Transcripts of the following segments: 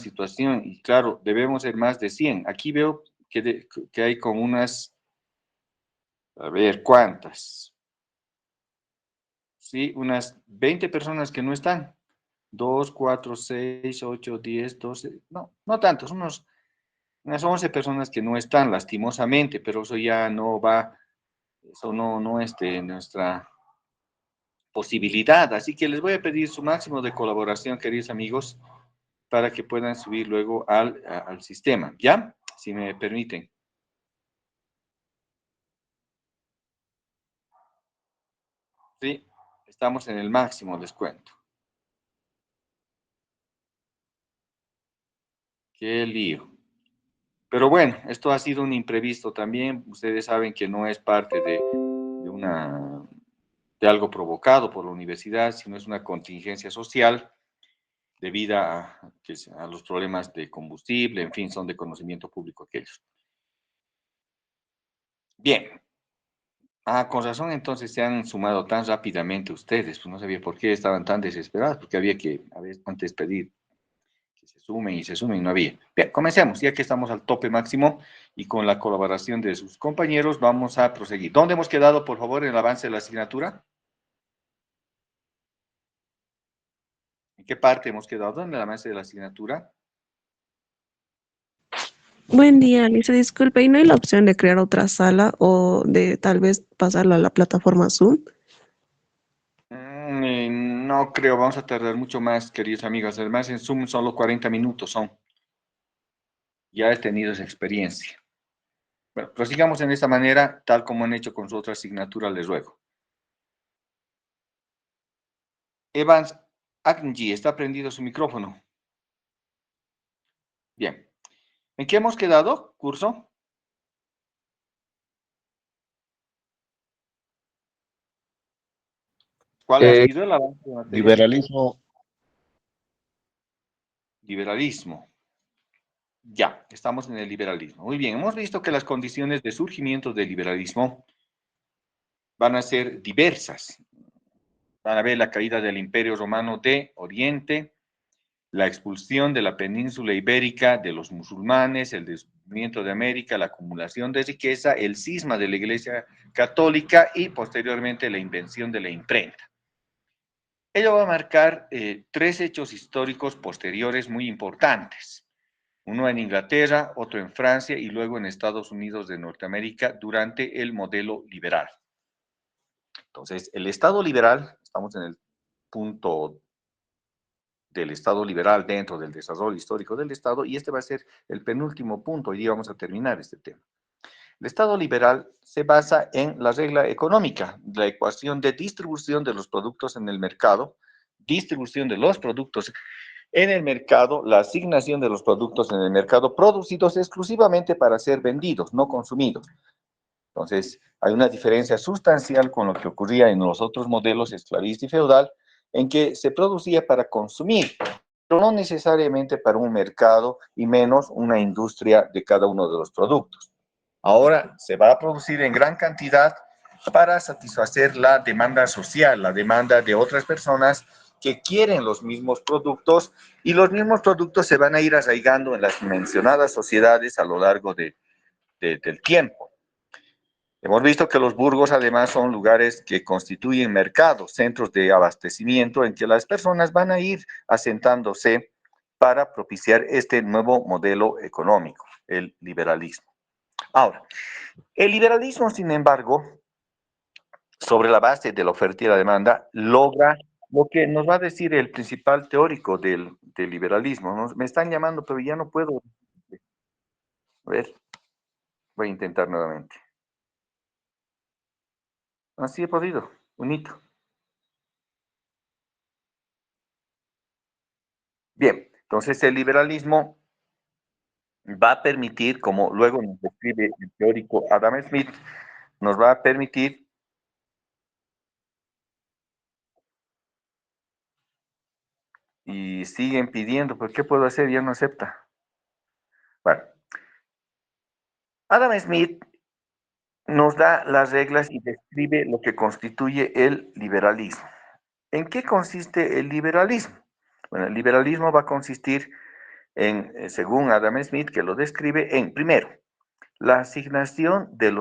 situación, y claro, debemos ser más de 100. Aquí veo que hay como unas, a ver, ¿cuántas? Sí, unas 20 personas que no están. 2, 4, 6, 8, 10, 12, no, no tantos, unas 11 personas que no están, lastimosamente, pero eso ya no va, eso no es de nuestra posibilidad. Así que les voy a pedir su máximo de colaboración, queridos amigos, para que puedan subir luego al sistema, ¿ya? Si me permiten. Sí, estamos en el máximo, les cuento. Qué lío. Pero bueno, esto ha sido un imprevisto también. Ustedes saben que no es parte de algo provocado por la universidad, sino es una contingencia social debida a los problemas de combustible, en fin, son de conocimiento público aquellos. Bien. Ah, con razón entonces se han sumado tan rápidamente ustedes, pues no sabía por qué estaban tan desesperados, porque había que a ver, antes pedir que se sumen y no había. Bien, comencemos, ya que estamos al tope máximo y con la colaboración de sus compañeros vamos a proseguir. ¿Dónde hemos quedado, por favor, en el avance de la asignatura? ¿En qué parte hemos quedado en el avance de la asignatura? Buen día, Alicia. Disculpe, ¿y no hay la opción de crear otra sala o de tal vez pasarla a la plataforma Zoom? No creo, vamos a tardar mucho más, queridos amigos. Además, en Zoom solo 40 minutos son. Ya he tenido esa experiencia. Bueno, prosigamos en esta manera, tal como han hecho con su otra asignatura, les ruego. Evans Agnji, ¿está prendido su micrófono? Bien. ¿En qué hemos quedado, curso? ¿Cuál ha Eh, sido el avance de materia? liberalismo, Liberalismo. Ya, estamos en el liberalismo. Muy bien, hemos visto que las condiciones de surgimiento del liberalismo van a ser diversas. Van a ver la caída del Imperio Romano de Oriente, la expulsión de la península ibérica de los musulmanes, el descubrimiento de América, la acumulación de riqueza, el cisma de la Iglesia Católica y posteriormente la invención de la imprenta. Ello va a marcar tres hechos históricos posteriores muy importantes. Uno en Inglaterra, otro en Francia y luego en Estados Unidos de Norteamérica durante el modelo liberal. Entonces, el Estado liberal, estamos en el punto del Estado liberal dentro del desarrollo histórico del Estado, y este va a ser el penúltimo punto, y vamos a terminar este tema. El Estado liberal se basa en la regla económica, la ecuación de distribución de los productos en el mercado, distribución de los productos en el mercado, la asignación de los productos en el mercado producidos exclusivamente para ser vendidos, no consumidos. Entonces, hay una diferencia sustancial con lo que ocurría en los otros modelos esclavista y feudal, en que se producía para consumir, pero no necesariamente para un mercado y menos una industria de cada uno de los productos. Ahora se va a producir en gran cantidad para satisfacer la demanda social, la demanda de otras personas que quieren los mismos productos, y los mismos productos se van a ir arraigando en las mencionadas sociedades a lo largo del tiempo. Hemos visto que los burgos además son lugares que constituyen mercados, centros de abastecimiento en que las personas van a ir asentándose para propiciar este nuevo modelo económico, el liberalismo. Ahora, el liberalismo, sin embargo, sobre la base de la oferta y la demanda, logra lo que nos va a decir el principal teórico del liberalismo. ¿No? Me están llamando, pero ya no puedo. A ver, voy a intentar nuevamente. Así he podido, un hito. Bien, entonces el liberalismo va a permitir, como luego nos describe el teórico Adam Smith, nos va a permitir y siguen pidiendo, pero ¿qué puedo hacer? Ya no acepta. Bueno, Adam Smith nos da las reglas y describe lo que constituye el liberalismo. ¿En qué consiste el liberalismo? Bueno, el liberalismo va a consistir según Adam Smith, que lo describe en, primero, la asignación de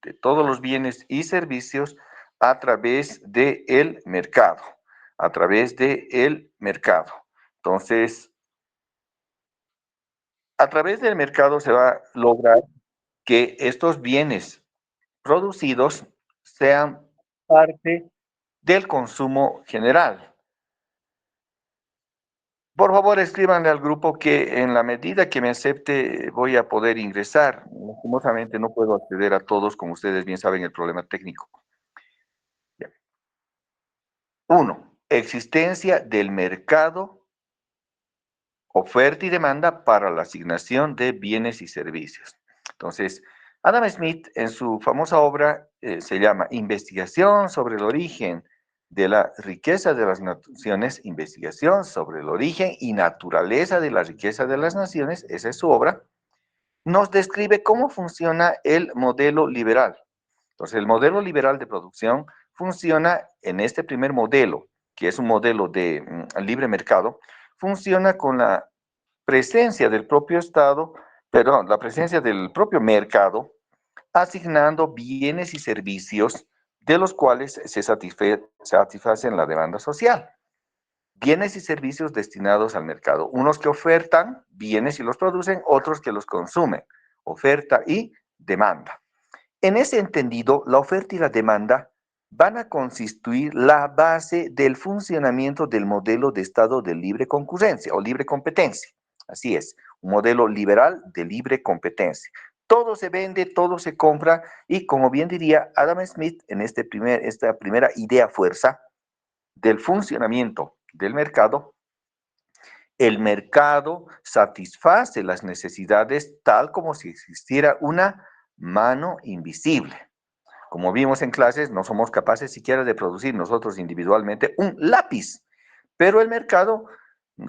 de todos los bienes y servicios a través del mercado, a través del mercado. Entonces, a través del mercado se va a lograr que estos bienes producidos sean parte del consumo general. Por favor, escríbanle al grupo que en la medida que me acepte voy a poder ingresar. Lastimosamente no puedo acceder a todos, como ustedes bien saben, el problema técnico. Uno, existencia del mercado, oferta y demanda para la asignación de bienes y servicios. Entonces, Adam Smith en su famosa obra se llama Investigación sobre el origen de la riqueza de las naciones, investigación sobre el origen y naturaleza de la riqueza de las naciones, esa es su obra, nos describe cómo funciona el modelo liberal. Entonces, el modelo liberal de producción funciona en este primer modelo, que es un modelo de libre mercado, funciona con la presencia del propio Estado, perdón, la presencia del propio mercado, asignando bienes y servicios de los cuales se satisfacen la demanda social. Bienes y servicios destinados al mercado. Unos que ofertan bienes y los producen, otros que los consumen. Oferta y demanda. En ese entendido, la oferta y la demanda van a constituir la base del funcionamiento del modelo de Estado de libre concurrencia o libre competencia. Así es, un modelo liberal de libre competencia. Todo se vende, todo se compra y como bien diría Adam Smith en esta primera idea fuerza del funcionamiento del mercado, el mercado satisface las necesidades tal como si existiera una mano invisible. Como vimos en clases, no somos capaces siquiera de producir nosotros individualmente un lápiz, pero el mercado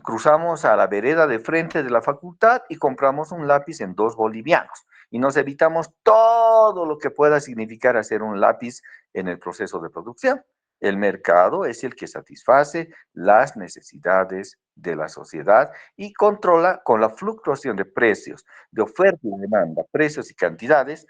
cruzamos a la vereda de frente de la facultad y compramos un lápiz en 2 bolivianos y nos evitamos todo lo que pueda significar hacer un lápiz en el proceso de producción. El mercado es el que satisface las necesidades de la sociedad y controla con la fluctuación de precios, de oferta y demanda, precios y cantidades,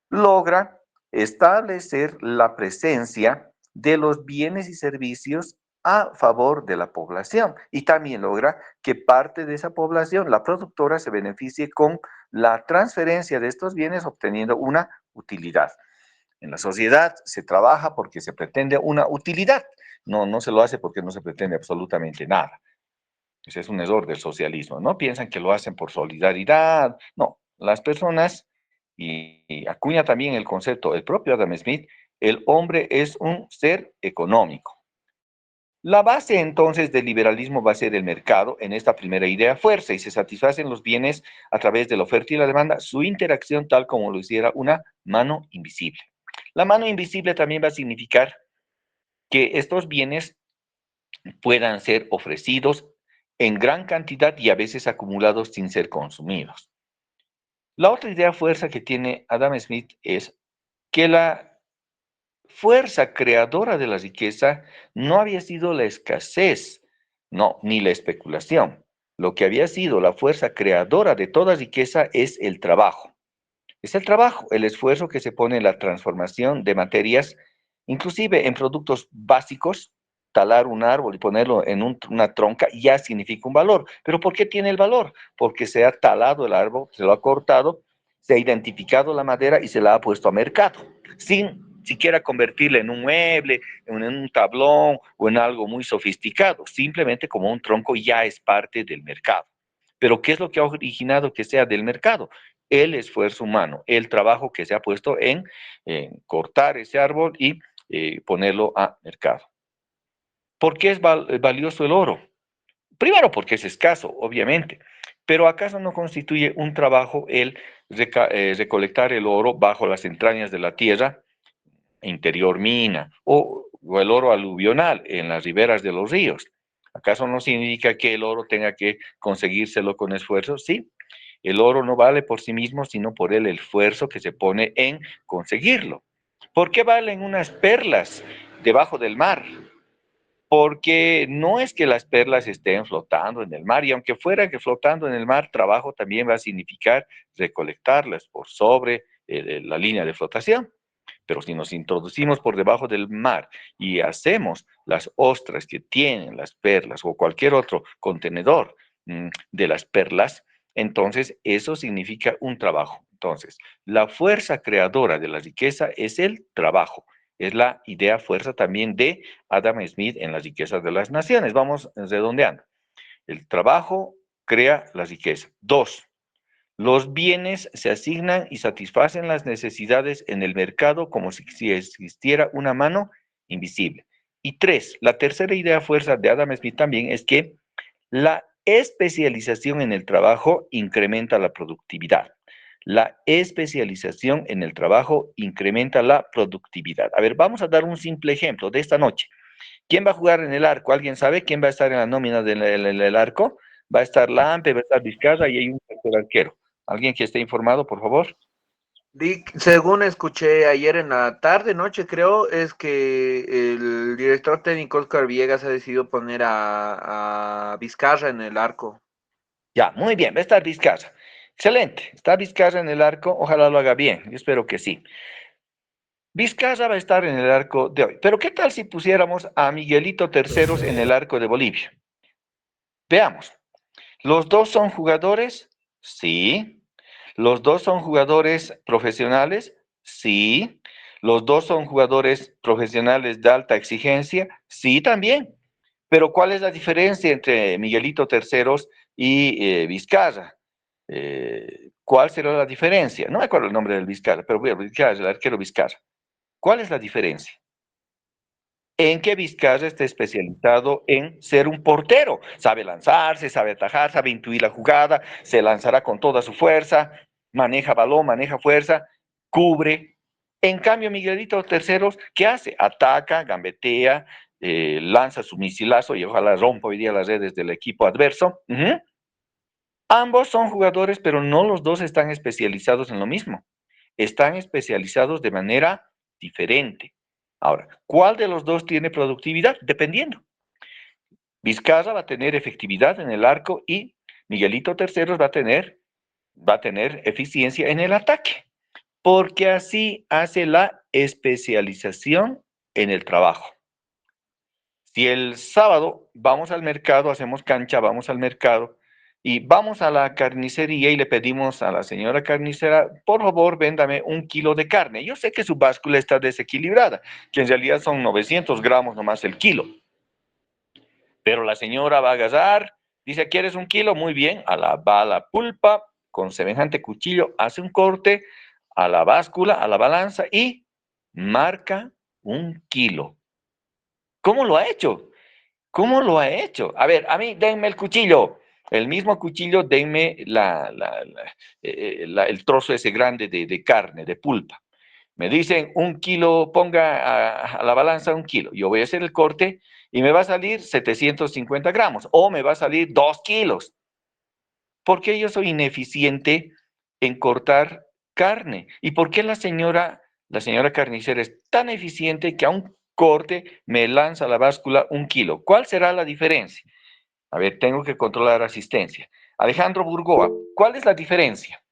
logra establecer la presencia de los bienes y servicios a favor de la población y también logra que parte de esa población, la productora, se beneficie con la transferencia de estos bienes obteniendo una utilidad. En la sociedad se trabaja porque se pretende una utilidad, no se lo hace porque no se pretende absolutamente nada. Ese es un error del socialismo, ¿no? Piensan que lo hacen por solidaridad. No, las personas, y acuña también el concepto, el propio Adam Smith, el hombre es un ser económico. La base entonces del liberalismo va a ser el mercado en esta primera idea fuerza y se satisfacen los bienes a través de la oferta y la demanda, su interacción tal como lo hiciera una mano invisible. La mano invisible también va a significar que estos bienes puedan ser ofrecidos en gran cantidad y a veces acumulados sin ser consumidos. La otra idea fuerza que tiene Adam Smith es que la fuerza creadora de la riqueza no había sido la escasez, no, ni la especulación. Lo que había sido la fuerza creadora de toda riqueza es el trabajo. Es el trabajo, el esfuerzo que se pone en la transformación de materias, inclusive en productos básicos. Talar un árbol y ponerlo en una tronca ya significa un valor. ¿Pero por qué tiene el valor? Porque se ha talado el árbol, se lo ha cortado, se ha identificado la madera y se la ha puesto a mercado, sin siquiera convertirla en un mueble, en un tablón o en algo muy sofisticado. Simplemente como un tronco ya es parte del mercado. Pero ¿qué es lo que ha originado que sea del mercado? El esfuerzo humano, el trabajo que se ha puesto en cortar ese árbol y ponerlo a mercado. ¿Por qué es valioso el oro? Primero porque es escaso, obviamente, pero ¿acaso no constituye un trabajo el recolectar el oro bajo las entrañas de la tierra, interior mina, o el oro aluvional en las riberas de los ríos? ¿Acaso no significa que el oro tenga que conseguírselo con esfuerzo? Sí, el oro no vale por sí mismo, sino por el esfuerzo que se pone en conseguirlo. ¿Por qué valen unas perlas debajo del mar? porque no es que las perlas estén flotando en el mar, y aunque fuera que flotando en el mar, trabajo también va a significar recolectarlas por sobre la línea de flotación. Pero si nos introducimos por debajo del mar y hacemos las ostras que tienen las perlas o cualquier otro contenedor de las perlas, entonces eso significa un trabajo. Entonces, la fuerza creadora de la riqueza es el trabajo. Es la idea fuerza también de Adam Smith en Las riquezas de las naciones. Vamos redondeando. El trabajo crea la riqueza. Dos, los bienes se asignan y satisfacen las necesidades en el mercado como si existiera una mano invisible. Y tres, la tercera idea fuerza de Adam Smith también es que la especialización en el trabajo incrementa la productividad. La especialización en el trabajo incrementa la productividad. A ver, vamos a dar un simple ejemplo de esta noche. ¿Quién va a jugar en el arco? ¿Alguien sabe quién va a estar en la nómina del arco? Va a estar Lampe, va a estar Vizcarra y hay un tercer arquero. ¿Alguien que esté informado, por favor? Dick, según escuché ayer en la tarde, noche creo, es que el director técnico Oscar Villegas ha decidido poner a Vizcarra en el arco. Ya, muy bien, va a estar Vizcarra. Excelente, está Vizcarra en el arco, ojalá lo haga bien, yo espero que sí. Vizcarra va a estar en el arco de hoy, pero ¿qué tal si pusiéramos a Miguelito Terceros en el arco de Bolivia? Veamos, ¿los dos son jugadores? Sí. ¿Los dos son jugadores profesionales? Sí. ¿Los dos son jugadores profesionales de alta exigencia? Sí, también. Pero ¿cuál es la diferencia entre Miguelito Terceros y Vizcarra? ¿Cuál será la diferencia? No me acuerdo el nombre del Vizcarra, pero Vizcarra, el arquero Vizcarra. ¿Cuál es la diferencia? En que Vizcarra está especializado en ser un portero. Sabe lanzarse, sabe atajar, sabe intuir la jugada, se lanzará con toda su fuerza, maneja balón, maneja fuerza, cubre. En cambio, Miguelito Terceros, ¿qué hace? Ataca, gambetea, lanza su misilazo y ojalá rompa hoy día las redes del equipo adverso. Ambos son jugadores, pero no los dos están especializados en lo mismo. Están especializados de manera diferente. Ahora, ¿cuál de los dos tiene productividad? Dependiendo. Vizcarra va a tener efectividad en el arco y Miguelito Terceros va a tener eficiencia en el ataque, porque así hace la especialización en el trabajo. Si el sábado vamos al mercado, hacemos cancha, vamos al mercado y vamos a la carnicería y le pedimos a la señora carnicera, por favor, véndame 1 kilo de carne. Yo sé que su báscula está desequilibrada, que en realidad son 900 gramos nomás el kilo. Pero la señora va a agarrar, dice, ¿quieres 1 kilo? Muy bien, va a la pulpa, con semejante cuchillo, hace un corte a la báscula, a la balanza y marca 1 kilo. ¿Cómo lo ha hecho? ¿Cómo lo ha hecho? A ver, a mí denme el cuchillo. El mismo cuchillo, denme el trozo ese grande de carne, de pulpa. Me dicen 1 kilo, ponga a la balanza 1 kilo. Yo voy a hacer el corte y me va a salir 750 gramos o me va a salir 2 kilos. ¿Por qué yo soy ineficiente en cortar carne? ¿Y por qué la señora carnicera es tan eficiente que a un corte me lanza a la báscula 1 kilo? ¿Cuál será la diferencia? A ver, tengo que controlar asistencia. Alejandro Burgoa, ¿cuál es la diferencia?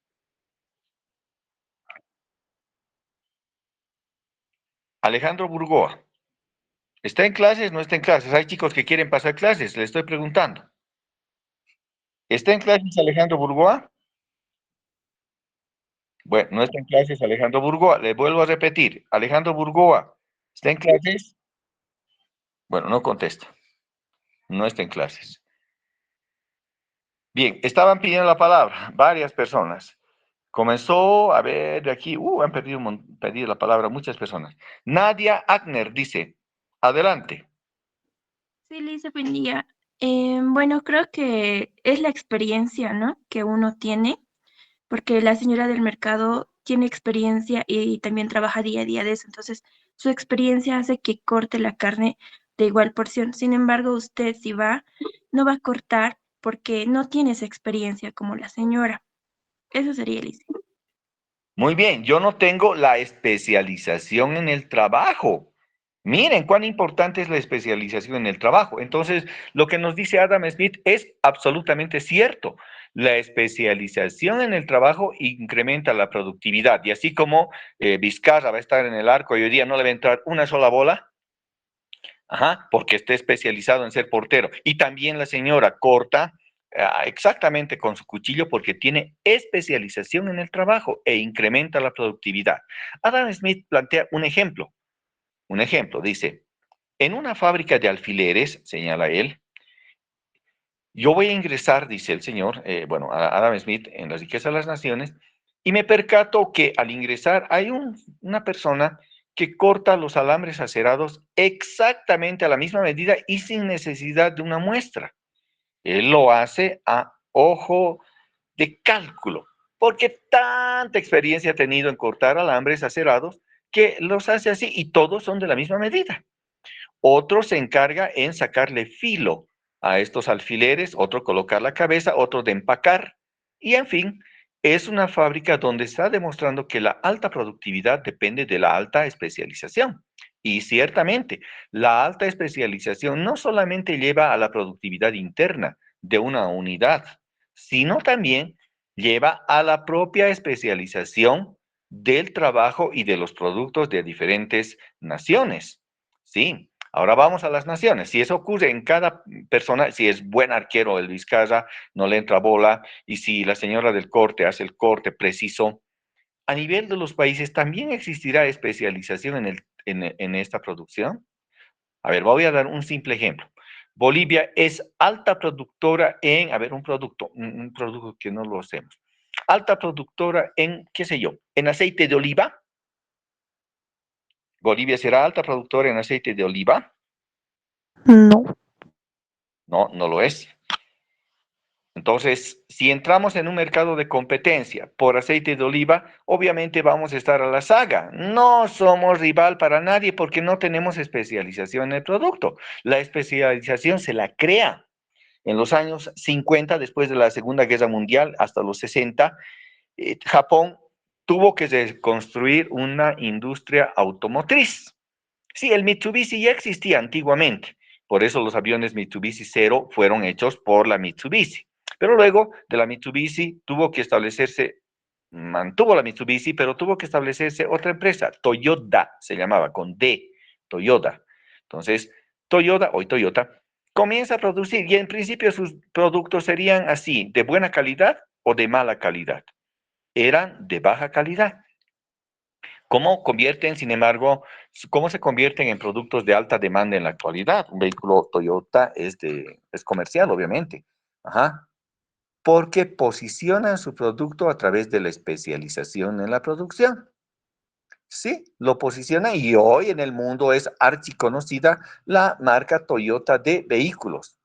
Alejandro Burgoa, ¿está en clases? ¿No está en clases? Hay chicos que quieren pasar clases, le estoy preguntando. ¿Está en clases Alejandro Burgoa? Bueno, no está en clases Alejandro Burgoa. Le vuelvo a repetir. Alejandro Burgoa, ¿está en clases? Bueno, no contesta. No está en clases. Bien, estaban pidiendo la palabra varias personas. Comenzó, a ver, de aquí, han pedido la palabra muchas personas. Nadia Agner dice, adelante. Sí, Lisa, buen día. Bueno, creo que es la experiencia, ¿no? Que uno tiene, porque la señora del mercado tiene experiencia y también trabaja día a día de eso. Entonces, su experiencia hace que corte la carne de igual porción. Sin embargo, usted si va, no va a cortar porque no tiene esa experiencia como la señora. Eso sería, Lisa. Muy bien, yo no tengo la especialización en el trabajo. Miren cuán importante es la especialización en el trabajo. Entonces, lo que nos dice Adam Smith es absolutamente cierto. La especialización en el trabajo incrementa la productividad. Y así como Vizcarra va a estar en el arco y hoy día no le va a entrar una sola bola, ajá, porque esté especializado en ser portero. Y también la señora corta exactamente con su cuchillo porque tiene especialización en el trabajo e incrementa la productividad. Adam Smith plantea un ejemplo. Un ejemplo, dice, en una fábrica de alfileres, señala él, yo voy a ingresar, dice el señor, bueno, Adam Smith, en La riqueza de las naciones, y me percato que al ingresar hay una persona que corta los alambres acerados exactamente a la misma medida y sin necesidad de una muestra. Él lo hace a ojo de cálculo, porque tanta experiencia ha tenido en cortar alambres acerados que los hace así y todos son de la misma medida. Otro se encarga en sacarle filo a estos alfileres, otro colocar la cabeza, otro de empacar. Y en fin, es una fábrica donde está demostrando que la alta productividad depende de la alta especialización. Y ciertamente, la alta especialización no solamente lleva a la productividad interna de una unidad, sino también lleva a la propia especialización del trabajo y de los productos de diferentes naciones. Sí, ahora vamos a las naciones. Si eso ocurre en cada persona, si es buen arquero el Vizcarra, no le entra bola, y si la señora del corte hace el corte preciso, a nivel de los países también existirá especialización en esta producción. A ver, voy a dar un simple ejemplo. Bolivia es alta productora en, a ver, un producto que no lo hacemos. Alta productora en, qué sé yo, en aceite de oliva. Bolivia será alta productora en aceite de oliva. No. No, no lo es. Entonces, si entramos en un mercado de competencia por aceite de oliva, obviamente vamos a estar a la saga. No somos rival para nadie porque no tenemos especialización en el producto. La especialización se la crea. En los años 50, después de la Segunda Guerra Mundial, hasta los 60, Japón tuvo que construir una industria automotriz. Sí, el Mitsubishi ya existía antiguamente, por eso los aviones Mitsubishi Zero fueron hechos por la Mitsubishi. Pero luego de la Mitsubishi tuvo que establecerse, mantuvo la Mitsubishi, pero tuvo que establecerse otra empresa, Toyota se llamaba, con D, Toyota. Entonces, Toyota, hoy Toyota, comienza a producir y en principio sus productos serían así, de buena calidad o de mala calidad. Eran de baja calidad. ¿Cómo convierten, sin embargo, cómo se convierten en productos de alta demanda en la actualidad? Un vehículo Toyota es comercial, obviamente. Ajá. Porque posicionan su producto a través de la especialización en la producción. Sí, lo posicionan y hoy en el mundo es archiconocida la marca Toyota de vehículos.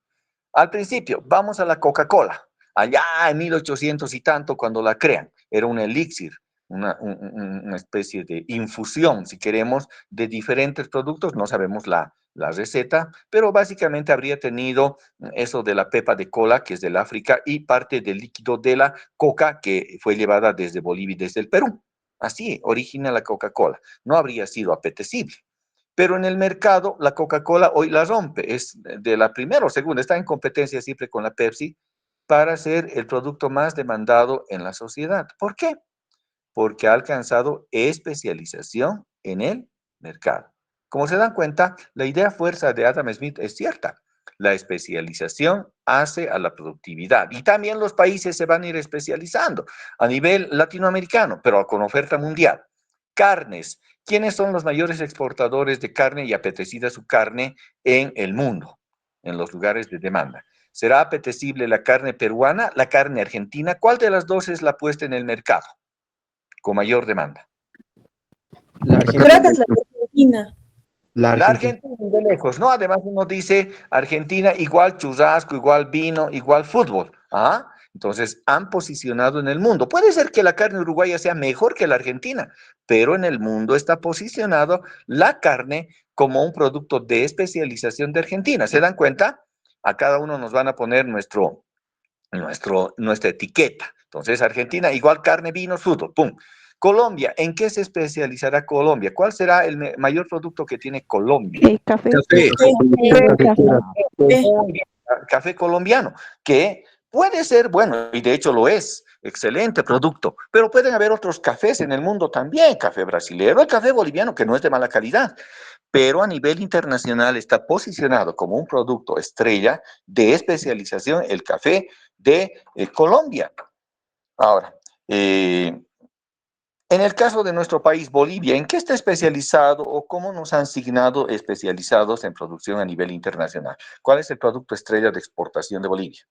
Al principio, vamos a la Coca-Cola. Allá en 1800 y tanto, cuando la crean, era un elixir, una especie de infusión, si queremos, de diferentes productos. No sabemos la receta, pero básicamente habría tenido eso de la pepa de cola, que es del África, y parte del líquido de la coca, que fue llevada desde Bolivia y desde el Perú. Así origina la Coca-Cola. No habría sido apetecible. Pero en el mercado, la Coca-Cola hoy la rompe, es de la primera o segunda, está en competencia siempre con la Pepsi para ser el producto más demandado en la sociedad. ¿Por qué? Porque ha alcanzado especialización en el mercado. Como se dan cuenta, la idea fuerza de Adam Smith es cierta. La especialización hace a la productividad y también los países se van a ir especializando a nivel latinoamericano, pero con oferta mundial. Carnes. ¿Quiénes son los mayores exportadores de carne y apetecida su carne en el mundo, en los lugares de demanda? ¿Será apetecible la carne peruana, la carne argentina? ¿Cuál de las dos es la puesta en el mercado con mayor demanda? La Creo Argentina. que es la Argentina. La La Argentina. Argentina de lejos, ¿no? Además uno dice Argentina igual churrasco, igual vino, igual fútbol. ¿Ah? Entonces han posicionado en el mundo. Puede ser que la carne uruguaya sea mejor que la argentina, pero en el mundo está posicionado la carne como un producto de especialización de Argentina. ¿Se dan cuenta? A cada uno nos van a poner nuestra etiqueta. Entonces, Argentina igual carne, vino, fútbol, pum. Colombia, ¿en qué se especializará Colombia? ¿Cuál será el mayor producto que tiene Colombia? Café. Café. Café colombiano, que puede ser bueno, y de hecho lo es, excelente producto, pero pueden haber otros cafés en el mundo también, café brasilero, el café boliviano, que no es de mala calidad, pero a nivel internacional está posicionado como un producto estrella de especialización el café de Colombia. Ahora, en el caso de nuestro país, Bolivia, ¿en qué está especializado o cómo nos han asignado especializados en producción a nivel internacional? ¿Cuál es el producto estrella de exportación de Bolivia?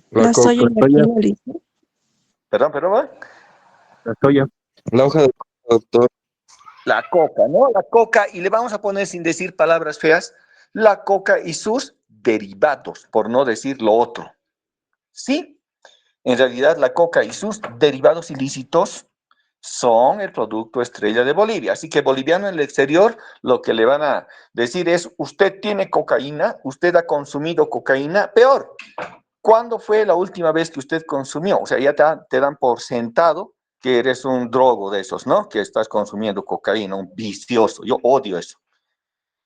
La soya y la quinoa, Lice. Perdón. La soya. La hoja de doctor. La coca, ¿no? La coca, y le vamos a poner sin decir palabras feas, la coca y sus derivados, por no decir lo otro. Sí, en realidad la coca y sus derivados ilícitos son el producto estrella de Bolivia. Así que boliviano en el exterior, lo que le van a decir es, usted tiene cocaína, usted ha consumido cocaína, peor. ¿Cuándo fue la última vez que usted consumió? O sea, ya te dan por sentado que eres un drogo de esos, ¿no? Que estás consumiendo cocaína, un vicioso. Yo odio eso.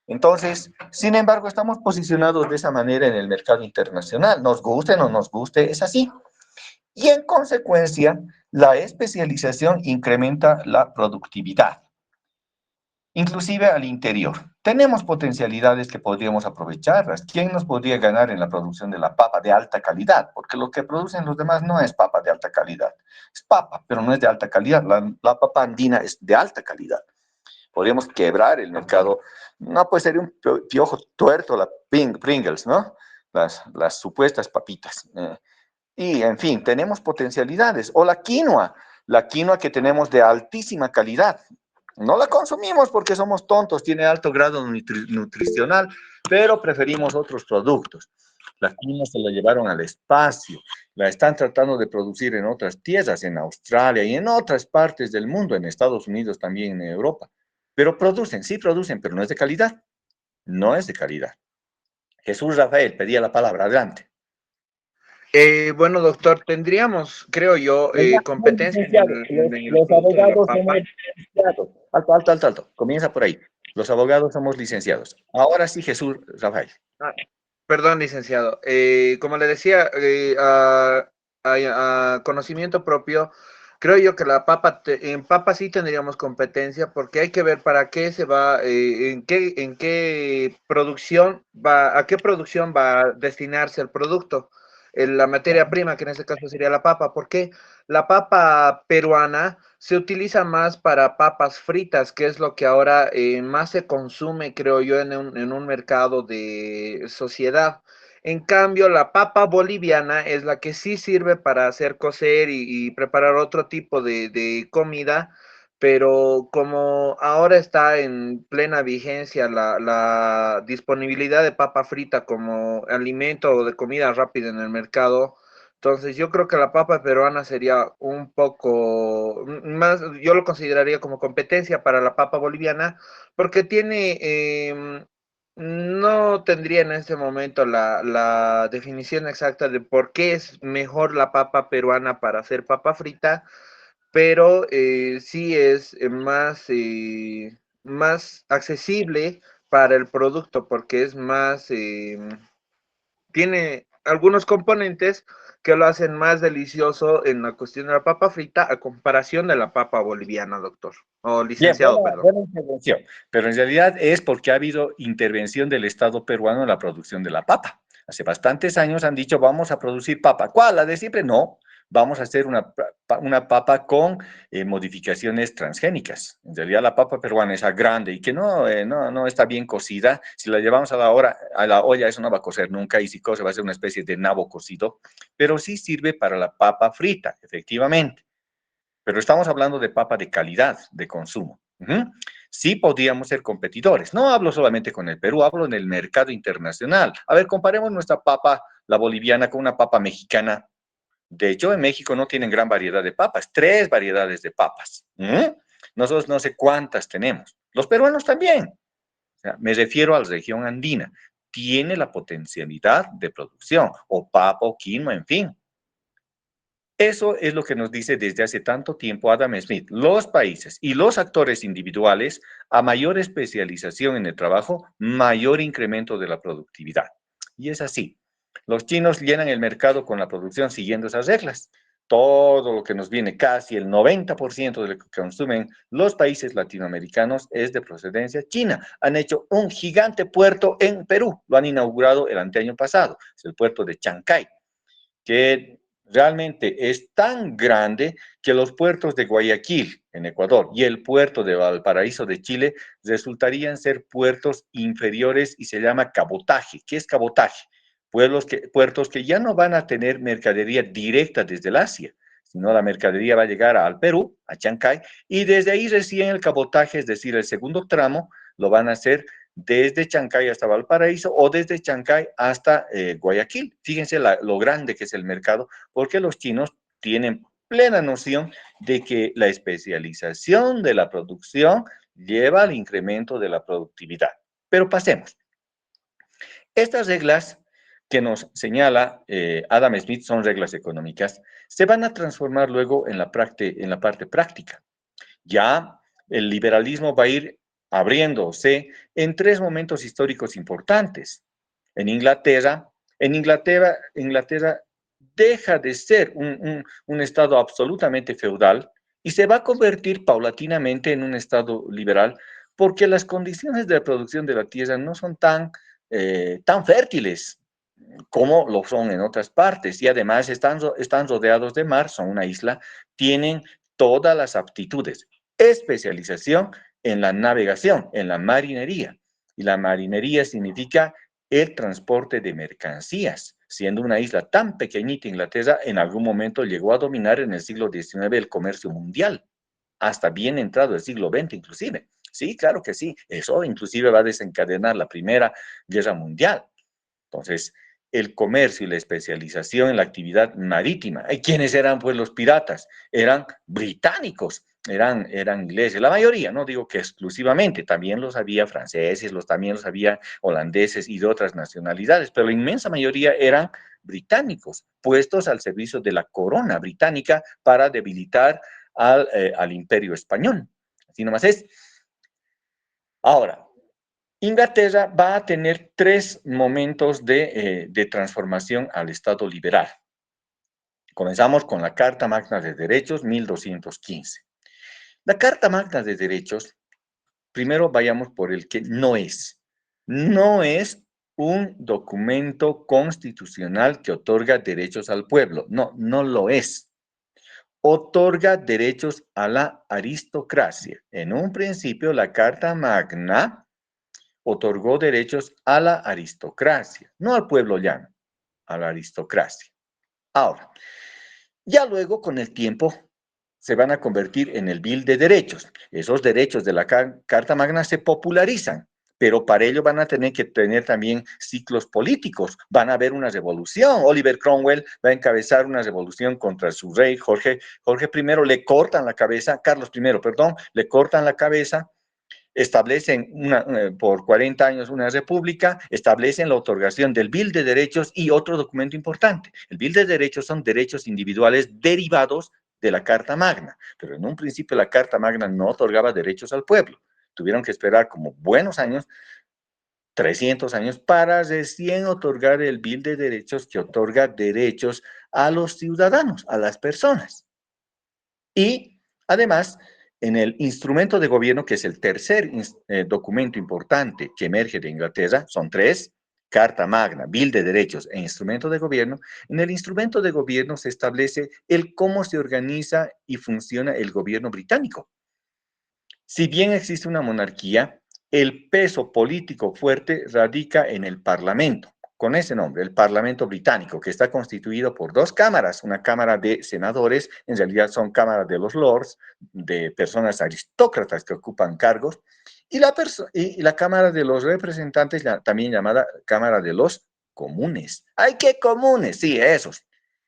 Entonces, sin embargo, estamos posicionados de esa manera en el mercado internacional. Nos guste o no nos guste, es así. Y en consecuencia, la especialización incrementa la productividad, inclusive al interior. Tenemos potencialidades que podríamos aprovecharlas. ¿Quién nos podría ganar en la producción de la papa de alta calidad? Porque lo que producen los demás no es papa de alta calidad. Es papa, pero no es de alta calidad. La papa andina es de alta calidad. Podríamos quebrar el mercado. No, pues sería un piojo tuerto la Pringles, ¿no? Las supuestas papitas. Y, en fin, tenemos potencialidades. O la quinoa que tenemos de altísima calidad. No la consumimos porque somos tontos, tiene alto grado nutricional, pero preferimos otros productos. La quinoa se la llevaron al espacio, la están tratando de producir en otras tierras, en Australia y en otras partes del mundo, en Estados Unidos también, en Europa. Pero producen, sí producen, pero no es de calidad. No es de calidad. Jesús Rafael pedía la palabra, adelante. Bueno, doctor, tendríamos, creo yo, competencia en el Los producto de la abogados papa. somos licenciados. Alto. Comienza por ahí. Los abogados somos licenciados. Ahora sí, Jesús Rafael. Ah, perdón, licenciado. Como le decía, a conocimiento propio, creo yo que la papa, en papa sí tendríamos competencia porque hay que ver para qué se va, en qué producción va, a qué producción va a destinarse el producto. La materia prima, que en este caso sería la papa, porque la papa peruana se utiliza más para papas fritas, que es lo que ahora más se consume, creo yo, en un mercado de sociedad. En cambio, la papa boliviana es la que sí sirve para hacer cocer y preparar otro tipo de comida, pero como ahora está en plena vigencia la disponibilidad de papa frita como alimento o de comida rápida en el mercado, entonces yo creo que la papa peruana sería un poco más, yo lo consideraría como competencia para la papa boliviana, porque no tendría en este momento la definición exacta de por qué es mejor la papa peruana para hacer papa frita, pero sí es más accesible para el producto porque es más, tiene algunos componentes que lo hacen más delicioso en la cuestión de la papa frita a comparación de la papa boliviana, doctor, o Bien, licenciado, perdón. buena intervención. Pero en realidad es porque ha habido intervención del Estado peruano en la producción de la papa. Hace bastantes años han dicho, vamos a producir papa. ¿Cuál? ¿La de siempre? No. Vamos a hacer una papa con modificaciones transgénicas. En realidad la papa peruana, esa grande y que no está bien cocida, si la llevamos a la olla, eso no va a cocer nunca y si cose va a ser una especie de nabo cocido, pero sí sirve para la papa frita, efectivamente. Pero estamos hablando de papa de calidad, de consumo. Sí podríamos ser competidores. No hablo solamente con el Perú, hablo en el mercado internacional. A ver, comparemos nuestra papa, la boliviana, con una papa mexicana. De hecho, en México no tienen gran variedad de papas, 3 variedades de papas. Nosotros no sé cuántas tenemos. Los peruanos también. O sea, me refiero a la región andina. Tiene la potencialidad de producción, o papa, o quinoa, en fin. Eso es lo que nos dice desde hace tanto tiempo Adam Smith. Los países y los actores individuales, a mayor especialización en el trabajo, mayor incremento de la productividad. Y es así. Los chinos llenan el mercado con la producción siguiendo esas reglas. Todo lo que nos viene, casi el 90% de lo que consumen los países latinoamericanos es de procedencia china. Han hecho un gigante puerto en Perú. Lo han inaugurado el anteaño pasado. Es el puerto de Chancay, que realmente es tan grande que los puertos de Guayaquil, en Ecuador, y el puerto de Valparaíso de Chile resultarían ser puertos inferiores y se llama cabotaje. ¿Qué es cabotaje? Puertos que ya no van a tener mercadería directa desde el Asia, sino la mercadería va a llegar al Perú, a Chancay, y desde ahí recién el cabotaje, es decir, el segundo tramo, lo van a hacer desde Chancay hasta Valparaíso o desde Chancay hasta Guayaquil. Fíjense lo grande que es el mercado, porque los chinos tienen plena noción de que la especialización de la producción lleva al incremento de la productividad. Pero pasemos. Estas reglas que nos señala Adam Smith son reglas económicas, se van a transformar luego en la parte práctica. Ya el liberalismo va a ir abriéndose en tres momentos históricos importantes. En Inglaterra deja de ser un estado absolutamente feudal y se va a convertir paulatinamente en un estado liberal porque las condiciones de la producción de la tierra no son tan fértiles como lo son en otras partes y además están rodeados de mar, son una isla, tienen todas las aptitudes. Especialización en la navegación, en la marinería. Y la marinería significa el transporte de mercancías. Siendo una isla tan pequeñita, Inglaterra en algún momento llegó a dominar en el siglo XIX el comercio mundial, hasta bien entrado el siglo XX inclusive. Sí, claro que sí. Eso inclusive va a desencadenar la Primera Guerra Mundial. Entonces, el comercio y la especialización en la actividad marítima. ¿Y quiénes eran pues los piratas? Eran británicos, eran ingleses, la mayoría, no digo que exclusivamente, también los había franceses, también los había holandeses y de otras nacionalidades, pero la inmensa mayoría eran británicos, puestos al servicio de la corona británica para debilitar al imperio español. Así nomás es. Ahora, Inglaterra va a tener tres momentos de transformación al Estado liberal. Comenzamos con la Carta Magna de Derechos, 1215. La Carta Magna de Derechos, primero vayamos por el que no es. No es un documento constitucional que otorga derechos al pueblo. No, no lo es. Otorga derechos a la aristocracia. En un principio, la Carta Magna otorgó derechos a la aristocracia, no al pueblo llano, a la aristocracia. Ahora, ya luego con el tiempo se van a convertir en el Bill de Derechos. Esos derechos de la Carta Magna se popularizan, pero para ello van a tener que tener también ciclos políticos. Van a haber una revolución. Oliver Cromwell va a encabezar una revolución contra su rey, Jorge I. Le cortan la cabeza, Carlos I, perdón, le cortan la cabeza. Establecen por 40 años una república, establecen la otorgación del Bill de Derechos y otro documento importante. El Bill de Derechos son derechos individuales derivados de la Carta Magna, pero en un principio la Carta Magna no otorgaba derechos al pueblo. Tuvieron que esperar como buenos años, 300 años, para recién otorgar el Bill de Derechos que otorga derechos a los ciudadanos, a las personas. Y además, en el instrumento de gobierno, que es el tercer documento importante que emerge de Inglaterra, son tres: Carta Magna, Bill de Derechos e Instrumento de Gobierno. En el instrumento de gobierno se establece el cómo se organiza y funciona el gobierno británico. Si bien existe una monarquía, el peso político fuerte radica en el Parlamento, con ese nombre, el Parlamento británico, que está constituido por dos cámaras, una cámara de senadores, en realidad son cámaras de los lords, de personas aristócratas que ocupan cargos, y la Cámara de los Representantes, también llamada Cámara de los Comunes. ¡Ay, qué comunes! Sí, esos.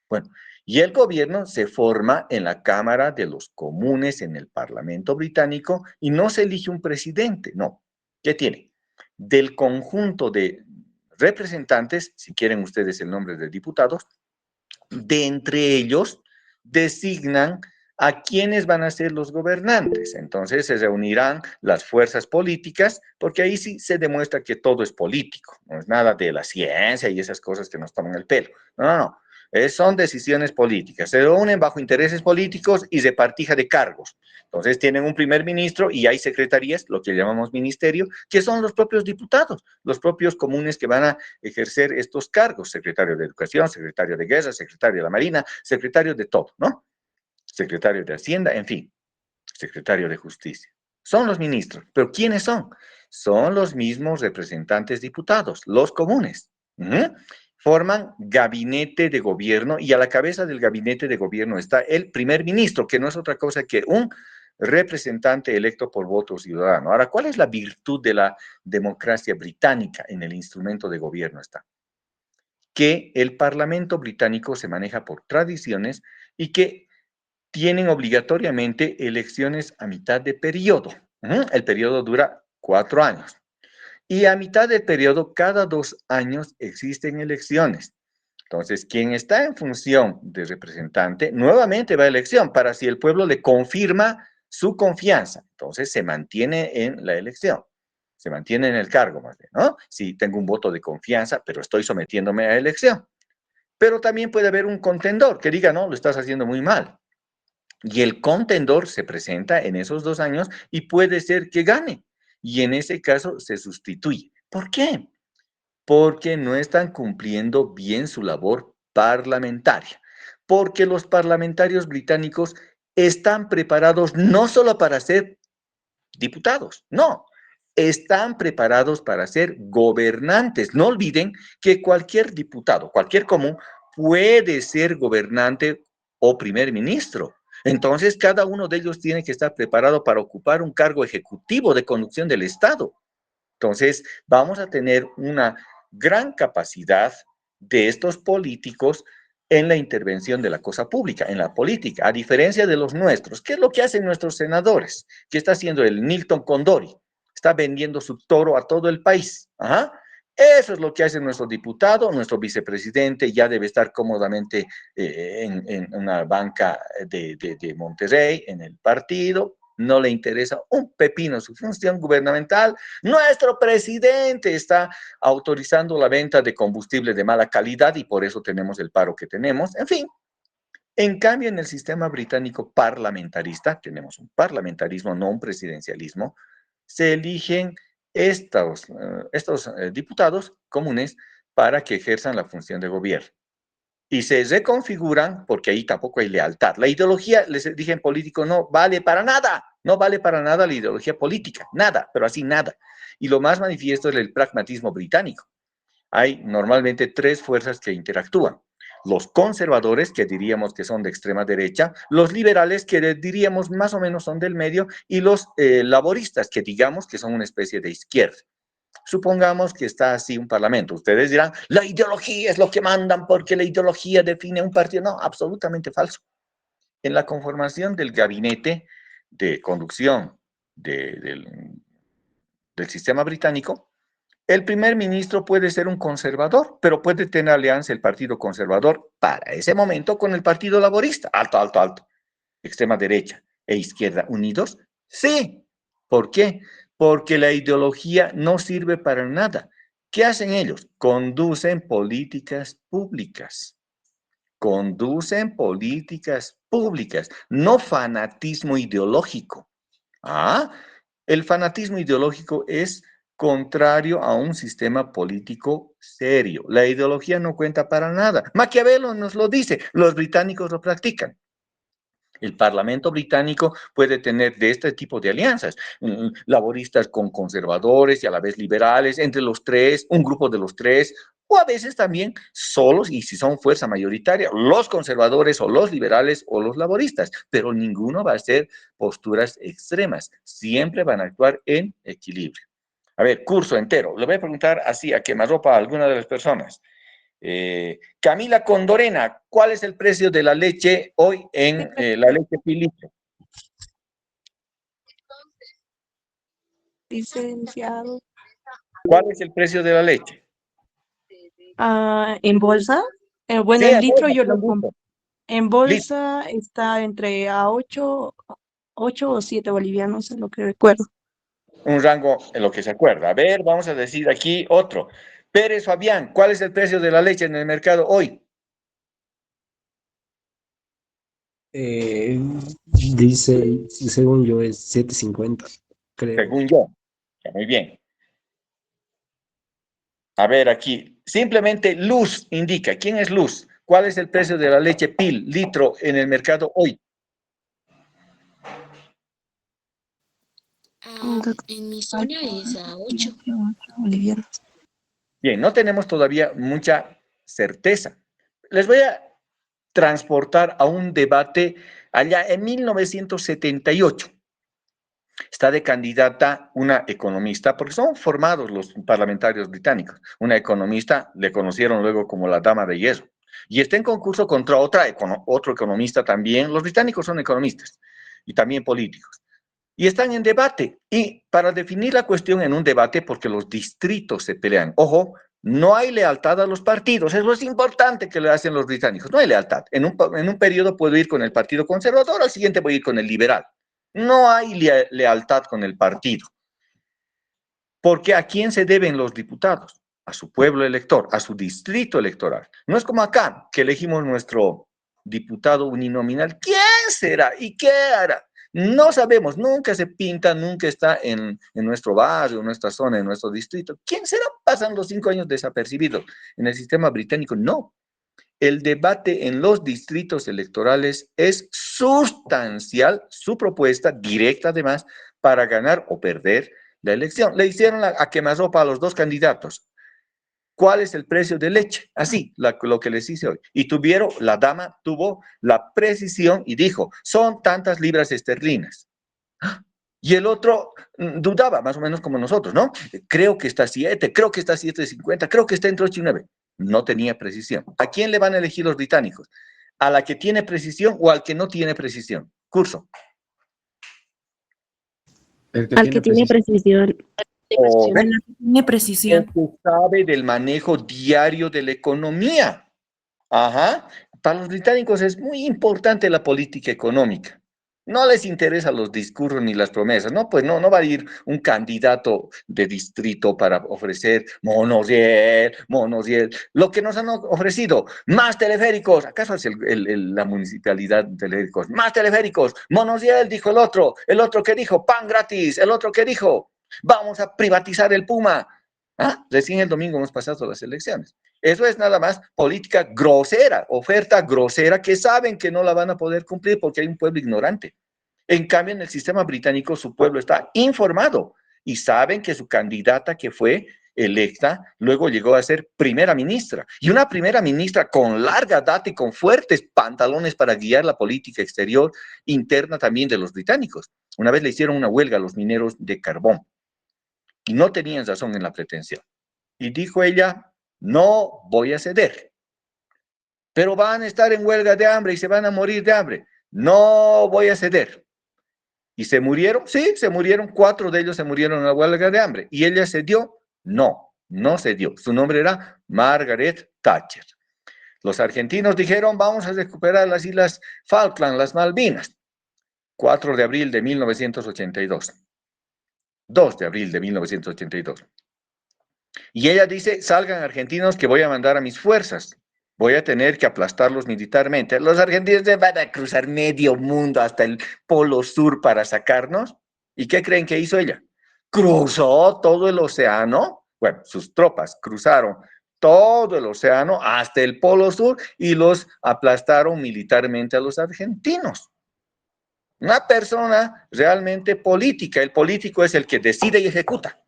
Bueno, y el gobierno se forma en la Cámara de los Comunes, en el Parlamento británico, y no se elige un presidente, no. ¿Qué tiene? Del conjunto de representantes, si quieren ustedes el nombre de diputados, de entre ellos designan a quiénes van a ser los gobernantes. Entonces se reunirán las fuerzas políticas, porque ahí sí se demuestra que todo es político, no es nada de la ciencia y esas cosas que nos toman el pelo. No, no, no. Son decisiones políticas, se reúnen bajo intereses políticos y repartija de cargos. Entonces tienen un primer ministro y hay secretarías, lo que llamamos ministerio, que son los propios diputados, los propios comunes que van a ejercer estos cargos, secretario de Educación, secretario de Guerra, secretario de la Marina, secretario de todo, ¿no? Secretario de Hacienda, en fin, secretario de Justicia. Son los ministros, pero ¿quiénes son? Son los mismos representantes diputados, los comunes. Forman gabinete de gobierno y a la cabeza del gabinete de gobierno está el primer ministro, que no es otra cosa que un representante electo por voto ciudadano. Ahora, ¿cuál es la virtud de la democracia británica en el instrumento de gobierno? Está que el Parlamento británico se maneja por tradiciones y que tienen obligatoriamente elecciones a mitad de periodo. El periodo dura 4 años. Y a mitad del periodo, cada 2 años existen elecciones. Entonces, quien está en función de representante, nuevamente va a elección para si el pueblo le confirma su confianza. Entonces, se mantiene en la elección, se mantiene en el cargo, más bien, ¿no? Si tengo un voto de confianza, pero estoy sometiéndome a elección. Pero también puede haber un contendor que diga, no, lo estás haciendo muy mal. Y el contendor se presenta en esos 2 años y puede ser que gane. Y en ese caso se sustituye. ¿Por qué? Porque no están cumpliendo bien su labor parlamentaria. Porque los parlamentarios británicos están preparados no solo para ser diputados, no, están preparados para ser gobernantes. No olviden que cualquier diputado, cualquier común, puede ser gobernante o primer ministro. Entonces, cada uno de ellos tiene que estar preparado para ocupar un cargo ejecutivo de conducción del Estado. Entonces, vamos a tener una gran capacidad de estos políticos en la intervención de la cosa pública, en la política, a diferencia de los nuestros. ¿Qué es lo que hacen nuestros senadores? ¿Qué está haciendo el Milton Condori? Está vendiendo su toro a todo el país. Ajá. Eso es lo que hace nuestro diputado, nuestro vicepresidente ya debe estar cómodamente en una banca de Monterrey, en el partido, no le interesa un pepino su función gubernamental. Nuestro presidente está autorizando la venta de combustible de mala calidad y por eso tenemos el paro que tenemos. En fin, en cambio en el sistema británico parlamentarista, tenemos un parlamentarismo, no un presidencialismo, se eligen estos diputados comunes para que ejerzan la función de gobierno. Y se reconfiguran porque ahí tampoco hay lealtad. La ideología, les dije en político, no vale para nada. No vale para nada la ideología política. Nada, pero así nada. Y lo más manifiesto es el pragmatismo británico. Hay normalmente 3 fuerzas que interactúan. Los conservadores, que diríamos que son de extrema derecha, los liberales, que diríamos más o menos son del medio, y los laboristas, que digamos que son una especie de izquierda. Supongamos que está así un parlamento. Ustedes dirán, la ideología es lo que mandan porque la ideología define un partido. No, absolutamente falso. En la conformación del gabinete de conducción del sistema británico, el primer ministro puede ser un conservador, pero puede tener alianza el Partido Conservador para ese momento con el Partido Laborista. Alto, alto, alto. Extrema derecha e izquierda unidos. Sí. ¿Por qué? Porque la ideología no sirve para nada. ¿Qué hacen ellos? Conducen políticas públicas. Conducen políticas públicas, no fanatismo ideológico. El fanatismo ideológico es contrario a un sistema político serio. La ideología no cuenta para nada. Maquiavelo nos lo dice, los británicos lo practican. El Parlamento británico puede tener de este tipo de alianzas, laboristas con conservadores y a la vez liberales, entre los 3, un grupo de los 3, o a veces también solos, y si son fuerza mayoritaria, los conservadores o los liberales o los laboristas, pero ninguno va a ser posturas extremas, siempre van a actuar en equilibrio. A ver, curso entero, le voy a preguntar así a quemarropa a alguna de las personas. Camila Condorena, ¿cuál es el precio de la leche hoy en la leche Filippo? Licenciado. ¿Cuál es el precio de la leche? ¿En bolsa? Bueno, Sí, el litro bolsa, yo por lo compro. gusto. En bolsa está entre a 8 o 7 bolivianos, es lo que recuerdo. Un rango en lo que se acuerda. A ver, vamos a decir aquí otro. Pérez Fabián, ¿cuál es el precio de la leche en el mercado hoy? Dice, según yo, es 7.50, creo. Según yo. Muy bien. A ver, aquí. Simplemente Luz indica. ¿Quién es Luz? ¿Cuál es el precio de la leche PIL, litro, en el mercado hoy? En mi zona es a 8. Bolivianos. Bien, no tenemos todavía mucha certeza. Les voy a transportar a un debate allá en 1978. Está de candidata una economista, porque son formados los parlamentarios británicos. Una economista, le conocieron luego como la dama de hierro. Y está en concurso contra otro economista también. Los británicos son economistas y también políticos. Y están en debate. Y para definir la cuestión en un debate, porque los distritos se pelean, ojo, no hay lealtad a los partidos. Eso es importante que lo hacen los británicos. No hay lealtad. En un periodo puedo ir con el partido conservador, al siguiente voy a ir con el liberal. No hay lealtad con el partido. Porque ¿a quién se deben los diputados? A su pueblo elector, a su distrito electoral. No es como acá, que elegimos nuestro diputado uninominal. ¿Quién será y qué hará? No sabemos, nunca se pinta, nunca está en nuestro barrio, en nuestra zona, en nuestro distrito. ¿Quién será? Pasan los 5 años desapercibidos. En el sistema británico, no. El debate en los distritos electorales es sustancial, su propuesta directa además, para ganar o perder la elección. Le hicieron a quemarropa a los dos candidatos. ¿Cuál es el precio de leche? Así, lo que les hice hoy. Y la dama tuvo la precisión y dijo, son tantas libras esterlinas. Y el otro dudaba, más o menos como nosotros, ¿no? Creo que está 7, creo que está 7.50, creo que está entre 8 y 9. No tenía precisión. ¿A quién le van a elegir los británicos? ¿A la que tiene precisión o al que no tiene precisión? Curso. Al que tiene precisión. O Tiene precisión. el que sabe del manejo diario de la economía. Ajá. Para los británicos es muy importante la política económica. No les interesan los discursos ni las promesas, ¿no? Pues no va a ir un candidato de distrito para ofrecer monorriel. Lo que nos han ofrecido, más teleféricos. ¿Acaso es la municipalidad de teleféricos? Más teleféricos, monorriel, dijo el otro que dijo, pan gratis, el otro que dijo, vamos a privatizar el Puma. ¿Ah? Recién el domingo hemos pasado las elecciones. Eso es nada más política grosera, oferta grosera que saben que no la van a poder cumplir porque hay un pueblo ignorante. En cambio, en el sistema británico su pueblo está informado y saben que su candidata que fue electa luego llegó a ser primera ministra. Y una primera ministra con larga data y con fuertes pantalones para guiar la política exterior interna también de los británicos. Una vez le hicieron una huelga a los mineros de carbón y no tenían razón en la pretensión. Y dijo ella, no voy a ceder. Pero van a estar en huelga de hambre y se van a morir de hambre. No voy a ceder. ¿Y se murieron? Sí, se murieron. 4 de ellos se murieron en la huelga de hambre. ¿Y ella cedió? No cedió. Su nombre era Margaret Thatcher. Los argentinos dijeron, vamos a recuperar las Islas Falkland, las Malvinas. 4 de abril de 1982. 2 de abril de 1982. Y ella dice, salgan argentinos que voy a mandar a mis fuerzas. Voy a tener que aplastarlos militarmente. Los argentinos van a cruzar medio mundo hasta el Polo Sur para sacarnos. ¿Y qué creen que hizo ella? Cruzó todo el océano. Bueno, sus tropas cruzaron todo el océano hasta el Polo Sur y los aplastaron militarmente a los argentinos. Una persona realmente política. El político es el que decide y ejecuta.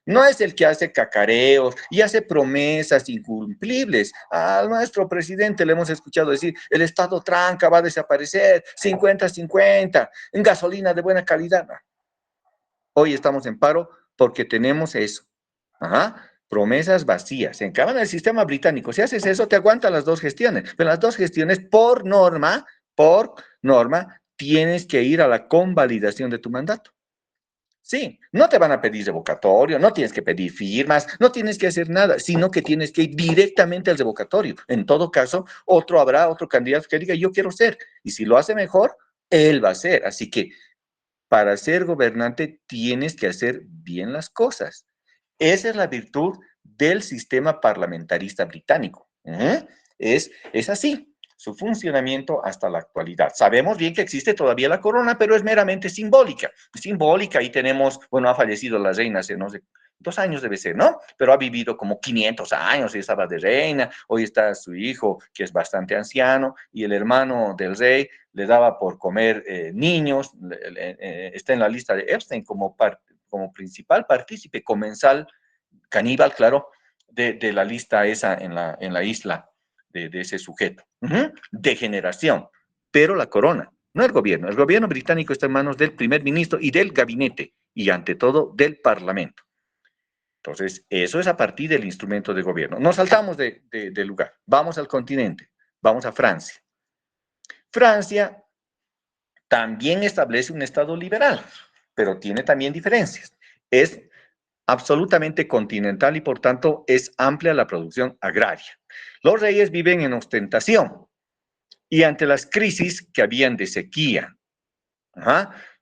No es el que hace cacareos y hace promesas incumplibles. Al nuestro presidente le hemos escuchado decir, el Estado tranca, va a desaparecer, 50-50, en gasolina de buena calidad. Hoy estamos en paro porque tenemos eso. Ajá. Promesas vacías. En cambio, en el sistema británico, si haces eso, te aguantan las 2 gestiones. Pero las 2 gestiones, por norma, tienes que ir a la convalidación de tu mandato. Sí, no te van a pedir revocatorio, no tienes que pedir firmas, no tienes que hacer nada, sino que tienes que ir directamente al revocatorio. En todo caso, habrá otro candidato que diga, yo quiero ser. Y si lo hace mejor, él va a ser. Así que para ser gobernante tienes que hacer bien las cosas. Esa es la virtud del sistema parlamentarista británico. Es así su funcionamiento hasta la actualidad. Sabemos bien que existe todavía la corona, pero es meramente simbólica. Simbólica, ahí tenemos, bueno, ha fallecido la reina hace, no sé, 2 años debe ser, ¿no? Pero ha vivido como 500 años y estaba de reina. Hoy está su hijo, que es bastante anciano, y el hermano del rey le daba por comer niños. Está en la lista de Epstein como principal partícipe, comensal, caníbal, claro, de la lista esa en la isla de ese sujeto. Degeneración, pero la corona, no el gobierno. El gobierno británico está en manos del primer ministro y del gabinete, y ante todo del parlamento. Entonces, eso es a partir del instrumento de gobierno. Nos saltamos de lugar, vamos al continente, vamos a Francia. Francia también establece un Estado liberal, pero tiene también diferencias. Es absolutamente continental y por tanto es amplia la producción agraria. Los reyes viven en ostentación y ante las crisis que habían de sequía,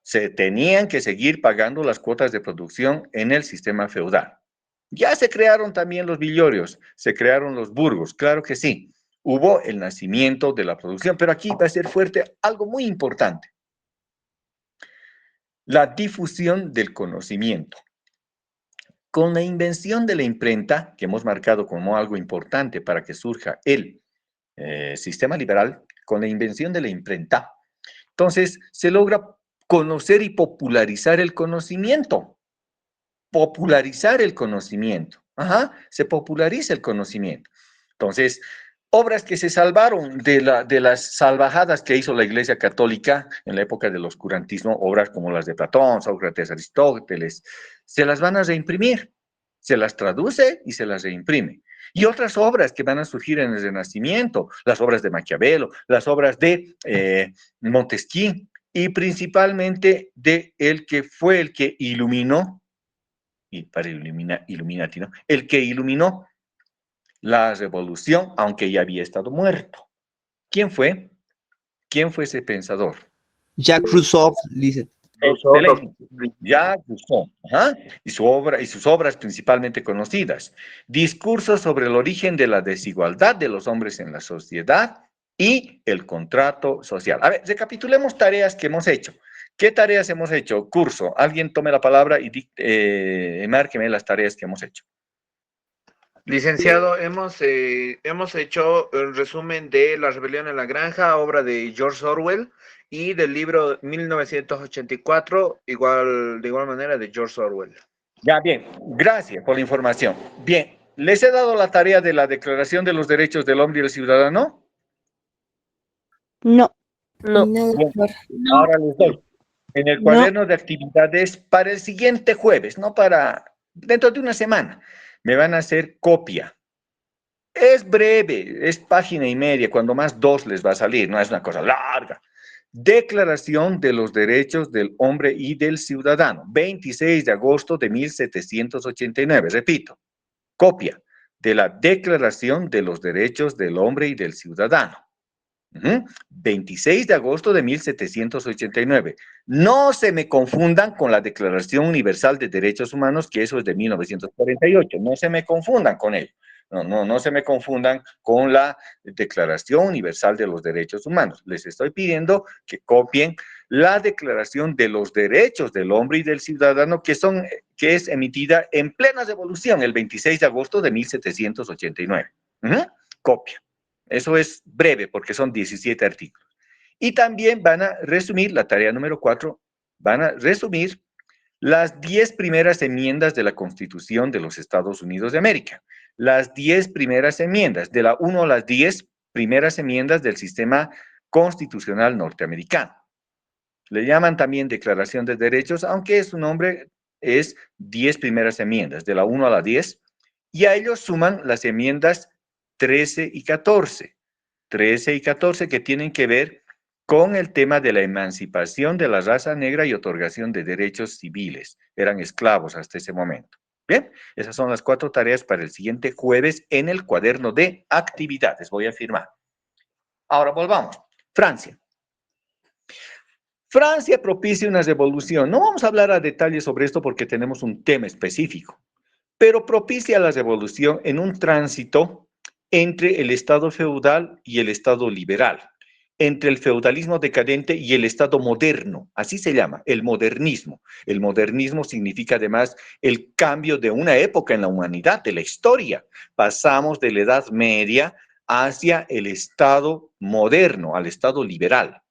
se tenían que seguir pagando las cuotas de producción en el sistema feudal. Ya se crearon también los villorios, se crearon los burgos, claro que sí. Hubo el nacimiento de la producción, pero aquí va a ser fuerte algo muy importante. La difusión del conocimiento. Con la invención de la imprenta, que hemos marcado como algo importante para que surja el sistema liberal, con la invención de la imprenta, entonces se logra conocer y popularizar el conocimiento. Popularizar el conocimiento. Se populariza el conocimiento. Entonces, obras que se salvaron de las salvajadas que hizo la Iglesia Católica en la época del oscurantismo, obras como las de Platón, Sócrates, Aristóteles, se las van a reimprimir, se las traduce y se las reimprime. Y otras obras que van a surgir en el Renacimiento, las obras de Maquiavelo, las obras de Montesquieu, y principalmente de el que fue el que iluminó, y para Illuminati, ¿no? El que iluminó la revolución, aunque ya había estado muerto. ¿Quién fue? ¿Quién fue ese pensador? Jacques Rousseau, dice. Excelente. Jacques Rousseau. Y sus obras principalmente conocidas. Discursos sobre el origen de la desigualdad de los hombres en la sociedad y el contrato social. A ver, recapitulemos tareas que hemos hecho. ¿Qué tareas hemos hecho? Curso. Alguien tome la palabra y márqueme las tareas que hemos hecho. Licenciado, hemos hecho el resumen de La rebelión en la granja, obra de George Orwell, y del libro 1984, de igual manera de George Orwell. Ya, bien. Gracias por la información. Bien. ¿Les he dado la tarea de la Declaración de los Derechos del Hombre y del Ciudadano? No. No, Bien. doctor. Ahora les doy. En el cuaderno de actividades para el siguiente jueves, no para dentro de una semana, me van a hacer copia. Es breve, es página y media, cuando más 2 les va a salir, no es una cosa larga. Declaración de los Derechos del Hombre y del Ciudadano, 26 de agosto de 1789. Repito, copia de la Declaración de los Derechos del Hombre y del Ciudadano. 26 de agosto de 1789. No se me confundan con la Declaración Universal de Derechos Humanos, que eso es de 1948. No se me confundan con ello. No se me confundan con la Declaración Universal de los Derechos Humanos. Les estoy pidiendo que copien la Declaración de los Derechos del Hombre y del Ciudadano, que es emitida en plena revolución el 26 de agosto de 1789. Copia. Eso es breve porque son 17 artículos. Y también van a resumir, la tarea número 4, van a resumir las 10 primeras enmiendas de la Constitución de los Estados Unidos de América. Las 10 primeras enmiendas, de la 1 a las 10 primeras enmiendas del sistema constitucional norteamericano. Le llaman también Declaración de Derechos, aunque su nombre es 10 primeras enmiendas, de la 1 a la 10, y a ellos suman las enmiendas 13 y 14. 13 y 14 que tienen que ver con el tema de la emancipación de la raza negra y otorgación de derechos civiles. Eran esclavos hasta ese momento. Bien, esas son las 4 tareas para el siguiente jueves en el cuaderno de actividades. Voy a firmar. Ahora volvamos. Francia. Francia propicia una revolución. No vamos a hablar a detalle sobre esto porque tenemos un tema específico, pero propicia la revolución en un tránsito entre el Estado feudal y el Estado liberal, entre el feudalismo decadente y el Estado moderno, así se llama, el modernismo. El modernismo significa además el cambio de una época en la humanidad, de la historia. Pasamos de la Edad Media hacia el Estado moderno, al Estado liberal.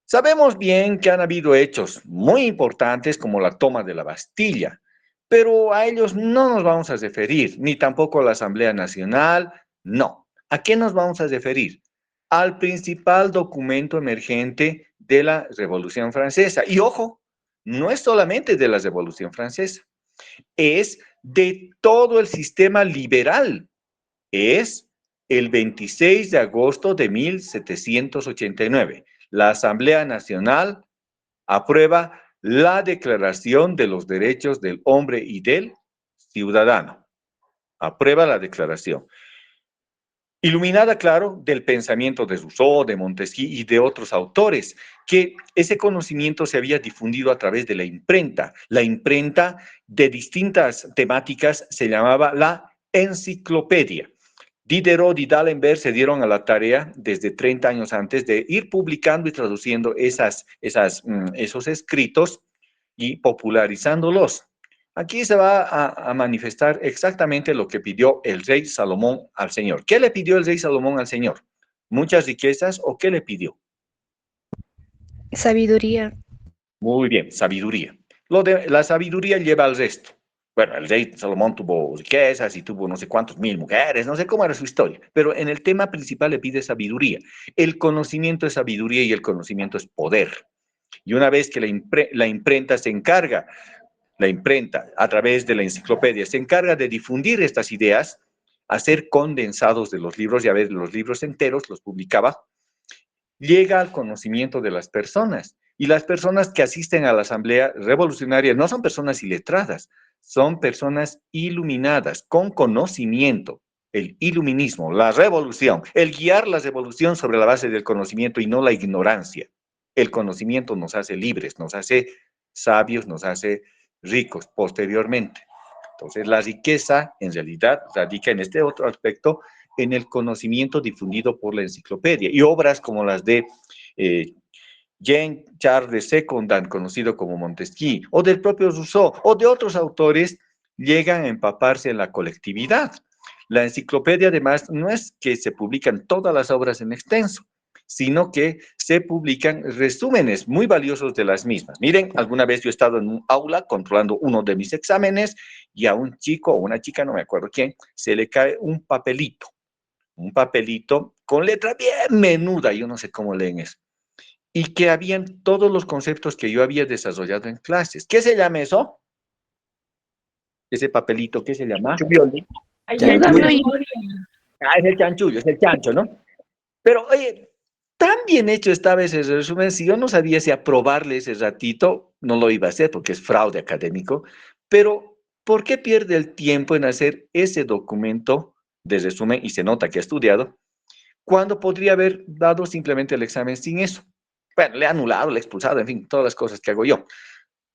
Sabemos bien que han habido hechos muy importantes como la toma de la Bastilla, pero a ellos no nos vamos a referir, ni tampoco a la Asamblea Nacional, no. ¿A qué nos vamos a referir? Al principal documento emergente de la Revolución Francesa. Y ojo, no es solamente de la Revolución Francesa, es de todo el sistema liberal. Es el 26 de agosto de 1789. La Asamblea Nacional aprueba la Declaración de los Derechos del Hombre y del Ciudadano. Aprueba la declaración. Iluminada, claro, del pensamiento de Rousseau, de Montesquieu y de otros autores, que ese conocimiento se había difundido a través de la imprenta. La imprenta de distintas temáticas se llamaba la enciclopedia. Diderot y D'Alembert se dieron a la tarea desde 30 años antes de ir publicando y traduciendo esos escritos y popularizándolos. Aquí se va a manifestar exactamente lo que pidió el rey Salomón al Señor. ¿Qué le pidió el rey Salomón al Señor? ¿Muchas riquezas o qué le pidió? Sabiduría. Muy bien, sabiduría. La sabiduría lleva al resto. Bueno, el rey Salomón tuvo riquezas y tuvo no sé cuántos mil mujeres, no sé cómo era su historia, pero en el tema principal le pide sabiduría. El conocimiento es sabiduría y el conocimiento es poder. Y una vez que la imprenta se encarga, la imprenta a través de la enciclopedia se encarga de difundir estas ideas, hacer condensados de los libros, ya ves, los libros enteros los publicaba, llega al conocimiento de las personas. Y las personas que asisten a la Asamblea Revolucionaria no son personas iletradas, son personas iluminadas, con conocimiento. El iluminismo, la revolución, el guiar la revolución sobre la base del conocimiento y no la ignorancia. El conocimiento nos hace libres, nos hace sabios, nos hace ricos posteriormente. Entonces, la riqueza en realidad radica en este otro aspecto, en el conocimiento difundido por la enciclopedia. Y obras como las de Jean-Charles de Secondat, conocido como Montesquieu, o del propio Rousseau, o de otros autores, llegan a empaparse en la colectividad. La enciclopedia, además, no es que se publican todas las obras en extenso, sino que se publican resúmenes muy valiosos de las mismas. Miren, alguna vez yo he estado en un aula controlando uno de mis exámenes y a un chico o una chica, no me acuerdo quién, se le cae un papelito con letra bien menuda, yo no sé cómo leen eso, y que habían todos los conceptos que yo había desarrollado en clases. ¿Qué se llama eso? Ese papelito, ¿qué se llama? Ayúdame. Es el chanchullo, es el chancho, ¿no? Pero, oye, tan bien hecho estaba ese resumen, si yo no sabía si aprobarle ese ratito, no lo iba a hacer porque es fraude académico, pero ¿por qué pierde el tiempo en hacer ese documento de resumen y se nota que ha estudiado, cuando podría haber dado simplemente el examen sin eso? Bueno, le ha anulado, le ha expulsado, en fin, todas las cosas que hago yo.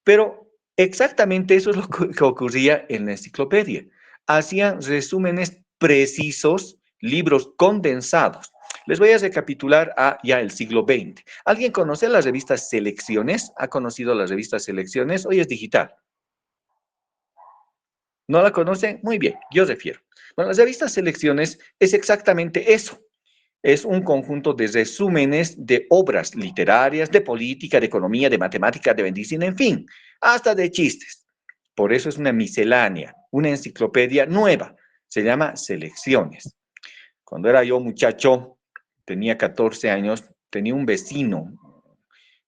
Pero exactamente eso es lo que ocurría en la enciclopedia. Hacían resúmenes precisos, libros condensados. Les voy a recapitular a ya el siglo XX. ¿Alguien conoce las revistas Selecciones? ¿Ha conocido las revistas Selecciones? Hoy es digital. ¿No la conocen? Muy bien, yo refiero. Bueno, las revistas Selecciones es exactamente eso. Es un conjunto de resúmenes de obras literarias, de política, de economía, de matemática, de medicina, en fin, hasta de chistes. Por eso es una miscelánea, una enciclopedia nueva. Se llama Selecciones. Cuando era yo muchacho, tenía 14 años, tenía un vecino,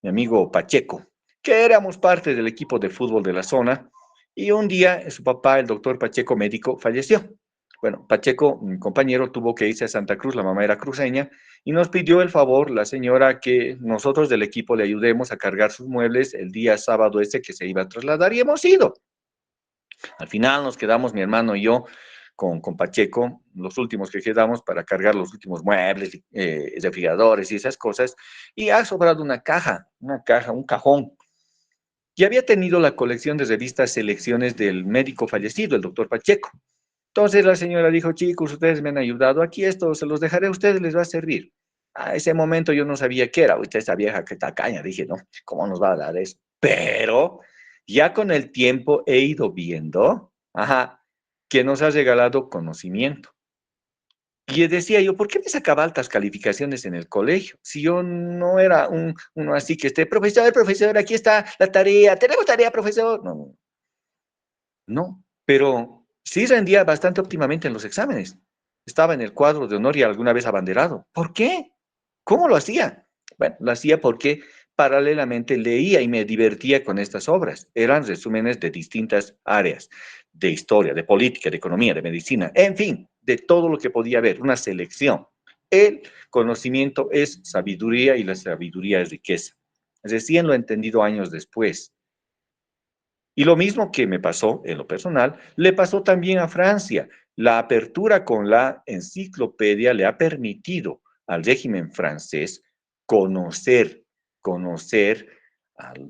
mi amigo Pacheco, que éramos parte del equipo de fútbol de la zona, y un día su papá, el doctor Pacheco médico, falleció. Bueno, Pacheco, mi compañero, tuvo que irse a Santa Cruz, la mamá era cruceña, y nos pidió el favor, la señora, que nosotros del equipo le ayudemos a cargar sus muebles el día sábado ese que se iba a trasladar, y hemos ido. Al final nos quedamos, mi hermano y yo, con Pacheco, los últimos que quedamos para cargar los últimos muebles, refrigeradores y esas cosas, y ha sobrado una caja, un cajón. Y había tenido la colección de revistas Selecciones del médico fallecido, el doctor Pacheco. Entonces la señora dijo, chicos, ustedes me han ayudado, aquí esto se los dejaré a ustedes, les va a servir. A ese momento yo no sabía qué era, ahorita esa vieja que tacaña, dije, no, ¿cómo nos va a dar eso? Pero ya con el tiempo he ido viendo, que nos ha regalado conocimiento. Y decía yo, ¿por qué me sacaba altas calificaciones en el colegio? Si yo no era uno así que esté, profesor, aquí está la tarea, ¿tenemos tarea, profesor? No, no, pero sí rendía bastante óptimamente en los exámenes. Estaba en el cuadro de honor y alguna vez abanderado. ¿Por qué? ¿Cómo lo hacía? Bueno, lo hacía porque paralelamente leía y me divertía con estas obras. Eran resúmenes de distintas áreas, de historia, de política, de economía, de medicina, en fin, de todo lo que podía haber, una selección. El conocimiento es sabiduría y la sabiduría es riqueza. Recién lo he entendido años después. Y lo mismo que me pasó en lo personal, le pasó también a Francia. La apertura con la enciclopedia le ha permitido al régimen francés conocer,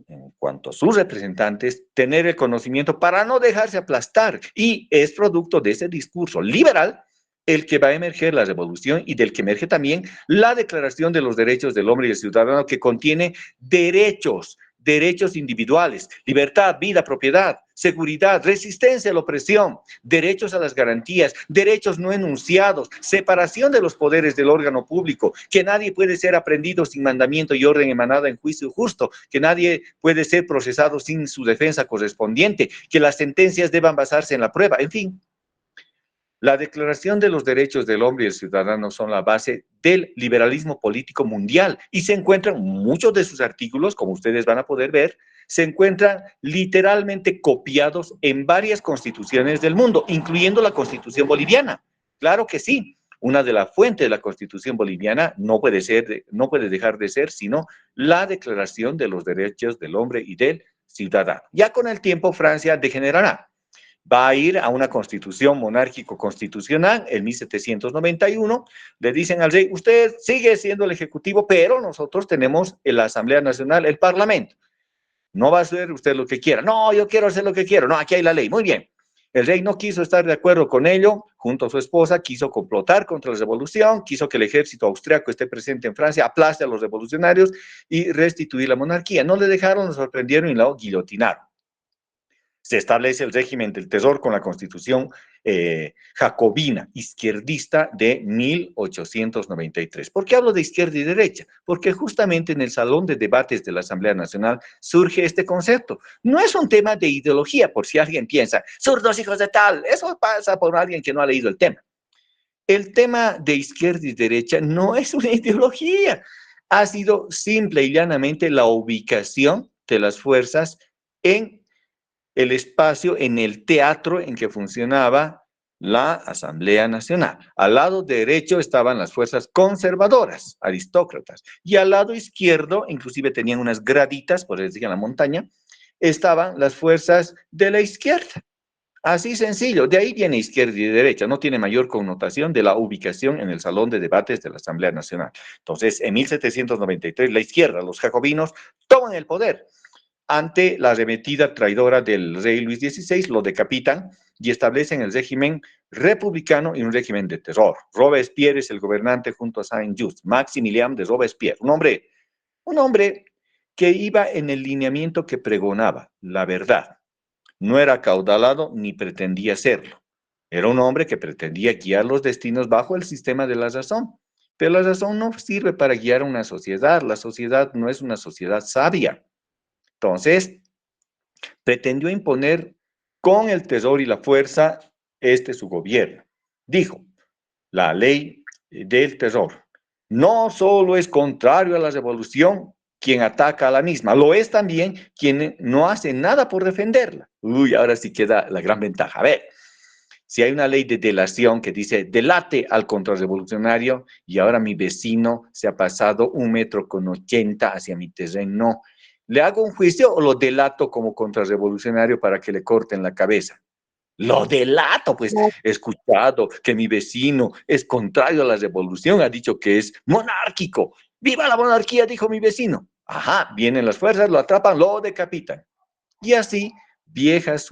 en cuanto a sus representantes, tener el conocimiento para no dejarse aplastar. Y es producto de ese discurso liberal el que va a emerger la revolución y del que emerge también la Declaración de los Derechos del Hombre y del Ciudadano, que contiene derechos individuales, libertad, vida, propiedad, seguridad, resistencia a la opresión, derechos a las garantías, derechos no enunciados, separación de los poderes del órgano público, que nadie puede ser aprendido sin mandamiento y orden emanada en juicio justo, que nadie puede ser procesado sin su defensa correspondiente, que las sentencias deban basarse en la prueba, en fin. La Declaración de los Derechos del Hombre y el Ciudadano son la base del liberalismo político mundial y se encuentran muchos de sus artículos, como ustedes van a poder ver, se encuentran literalmente copiados en varias constituciones del mundo, incluyendo la Constitución boliviana. Claro que sí. Una de las fuentes de la Constitución boliviana no puede dejar de ser, sino la Declaración de los Derechos del Hombre y del Ciudadano. Ya con el tiempo Francia degenerará. Va a ir a una constitución monárquico-constitucional en 1791, le dicen al rey, usted sigue siendo el ejecutivo, pero nosotros tenemos la Asamblea Nacional, el Parlamento. No va a hacer usted lo que quiera. No, yo quiero hacer lo que quiero. No, aquí hay la ley. Muy bien. El rey no quiso estar de acuerdo con ello, junto a su esposa, quiso complotar contra la revolución, quiso que el ejército austriaco esté presente en Francia, aplaste a los revolucionarios y restituir la monarquía. No le dejaron, lo sorprendieron y lo guillotinaron. Se establece el régimen del terror con la Constitución jacobina, izquierdista de 1893. ¿Por qué hablo de izquierda y derecha? Porque justamente en el salón de debates de la Asamblea Nacional surge este concepto. No es un tema de ideología, por si alguien piensa, zurdos hijos de tal, eso pasa por alguien que no ha leído el tema. El tema de izquierda y derecha no es una ideología, ha sido simple y llanamente la ubicación de las fuerzas en el espacio, en el teatro en que funcionaba la Asamblea Nacional. Al lado derecho estaban las fuerzas conservadoras, aristócratas, y al lado izquierdo, inclusive tenían unas graditas, por decir en la montaña, estaban las fuerzas de la izquierda. Así sencillo, de ahí viene izquierda y derecha, no tiene mayor connotación de la ubicación en el salón de debates de la Asamblea Nacional. Entonces, en 1793, la izquierda, los jacobinos, toman el poder. Ante la arremetida traidora del rey Luis XVI, lo decapitan y establecen el régimen republicano y un régimen de terror. Robespierre es el gobernante junto a Saint-Just, Maximilien de Robespierre, un hombre que iba en el lineamiento que pregonaba la verdad. No era acaudalado ni pretendía serlo. Era un hombre que pretendía guiar los destinos bajo el sistema de la razón. Pero la razón no sirve para guiar a una sociedad. La sociedad no es una sociedad sabia. Entonces, pretendió imponer con el terror y la fuerza su gobierno. Dijo, la ley del terror no solo es contrario a la revolución quien ataca a la misma, lo es también quien no hace nada por defenderla. Uy, ahora sí queda la gran ventaja. A ver, Si hay una ley de delación que dice delate al contrarrevolucionario y ahora mi vecino se ha pasado 1,80 m hacia mi terreno, ¿le hago un juicio o lo delato como contrarrevolucionario para que le corten la cabeza? Lo delato, pues he escuchado que mi vecino es contrario a la revolución, ha dicho que es monárquico. ¡Viva la monarquía!, dijo mi vecino. Ajá, vienen las fuerzas, lo atrapan, lo decapitan. Y así, viejas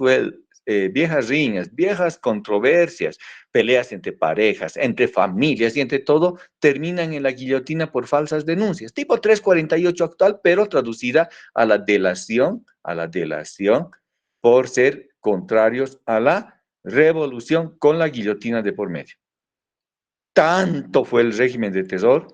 riñas, viejas controversias, peleas entre parejas, entre familias y entre todo, terminan en la guillotina por falsas denuncias. Tipo 348 actual, pero traducida a la delación por ser contrarios a la revolución con la guillotina de por medio. Tanto fue el régimen de terror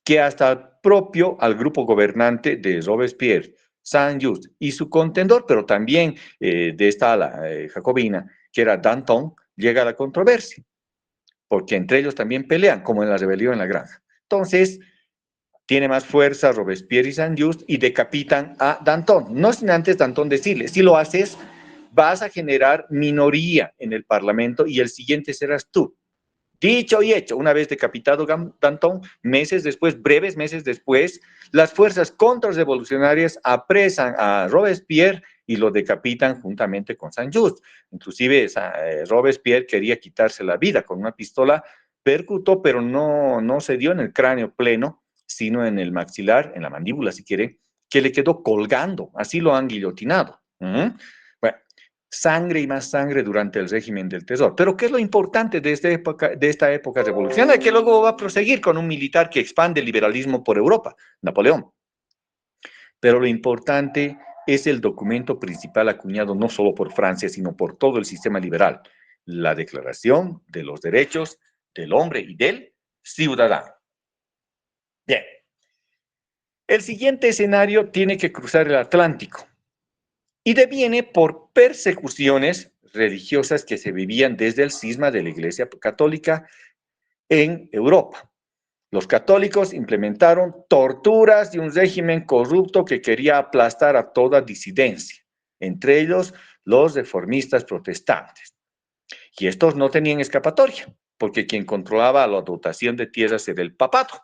que hasta propio al grupo gobernante de Robespierre, Saint-Just y su contendor, pero también de esta ala jacobina, que era Danton, llega a la controversia, porque entre ellos también pelean, como en la rebelión en la granja. Entonces, tiene más fuerza Robespierre y Saint-Just y decapitan a Danton. No sin antes Danton decirle, si lo haces, vas a generar minoría en el Parlamento y el siguiente serás tú. Dicho y hecho, una vez decapitado Danton, breves meses después, las fuerzas contrarrevolucionarias apresan a Robespierre y lo decapitan juntamente con Saint-Just. Inclusive Robespierre quería quitarse la vida con una pistola, percutó, pero no se dio en el cráneo pleno, sino en el maxilar, en la mandíbula si quiere, que le quedó colgando. Así lo han guillotinado. Bueno, sangre y más sangre durante el régimen del terror. Pero ¿qué es lo importante de esta época revolucionaria? Que luego va a proseguir con un militar que expande el liberalismo por Europa, Napoleón. Pero lo importante es el documento principal acuñado no solo por Francia, sino por todo el sistema liberal, la Declaración de los Derechos del Hombre y del Ciudadano. Bien. El siguiente escenario tiene que cruzar el Atlántico y deviene por persecuciones religiosas que se vivían desde el cisma de la Iglesia Católica en Europa. Los católicos implementaron torturas y un régimen corrupto que quería aplastar a toda disidencia, entre ellos los reformistas protestantes. Y estos no tenían escapatoria, porque quien controlaba la dotación de tierras era el papado.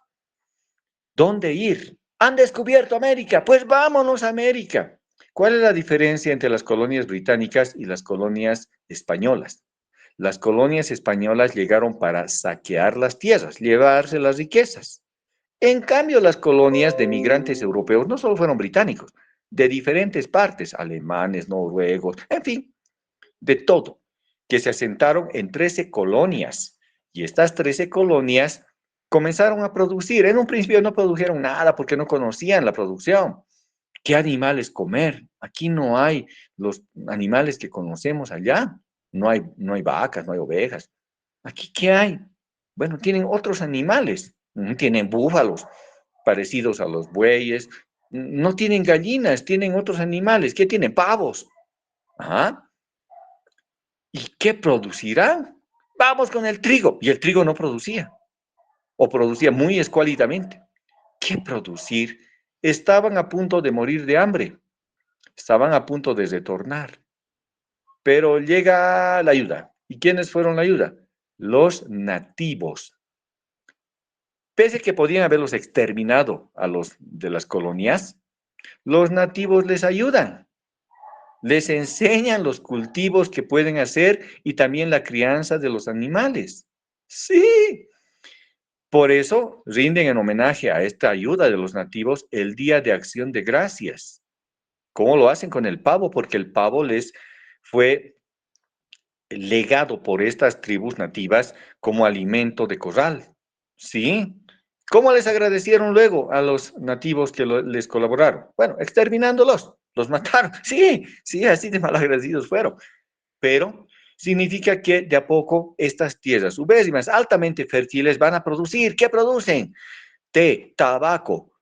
¿Dónde ir? ¿Han descubierto América? Pues vámonos a América. ¿Cuál es la diferencia entre las colonias británicas y las colonias españolas? Las colonias españolas llegaron para saquear las tierras, llevarse las riquezas. En cambio, las colonias de migrantes europeos no solo fueron británicos, de diferentes partes, alemanes, noruegos, en fin, de todo, que se asentaron en 13 colonias. Y estas 13 colonias comenzaron a producir. En un principio no produjeron nada porque no conocían la producción. ¿Qué animales comer? Aquí no hay los animales que conocemos allá. No hay vacas, no hay ovejas. ¿Aquí qué hay? Bueno, tienen otros animales. Tienen búfalos parecidos a los bueyes. No tienen gallinas, tienen otros animales. ¿Qué tienen? Pavos. Ajá. ¿Y qué producirán? Vamos con el trigo. Y el trigo no producía. O producía muy escuálidamente. ¿Qué producir? Estaban a punto de morir de hambre. Estaban a punto de retornar. Pero llega la ayuda. ¿Y quiénes fueron la ayuda? Los nativos. Pese a que podían haberlos exterminado a los de las colonias, los nativos les ayudan. Les enseñan los cultivos que pueden hacer y también la crianza de los animales. Sí. Por eso rinden en homenaje a esta ayuda de los nativos el Día de Acción de Gracias. ¿Cómo lo hacen con el pavo? Porque el pavo les fue legado por estas tribus nativas como alimento de corral. ¿Sí? ¿Cómo les agradecieron luego a los nativos que les colaboraron? Bueno, exterminándolos, los mataron. Sí, así de malagradecidos fueron. Pero significa que de a poco estas tierras ubérrimas altamente fértiles van a producir. ¿Qué producen? Té, tabaco,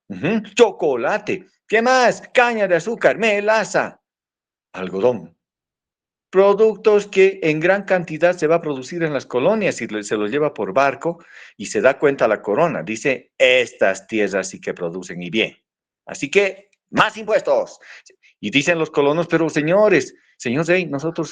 chocolate. ¿Qué más? Caña de azúcar, melaza, algodón. Productos que en gran cantidad se va a producir en las colonias y se los lleva por barco y se da cuenta la corona. Dice, estas tierras sí que producen y bien. Así que, más impuestos. Y dicen los colonos, pero señores, señor rey, nosotros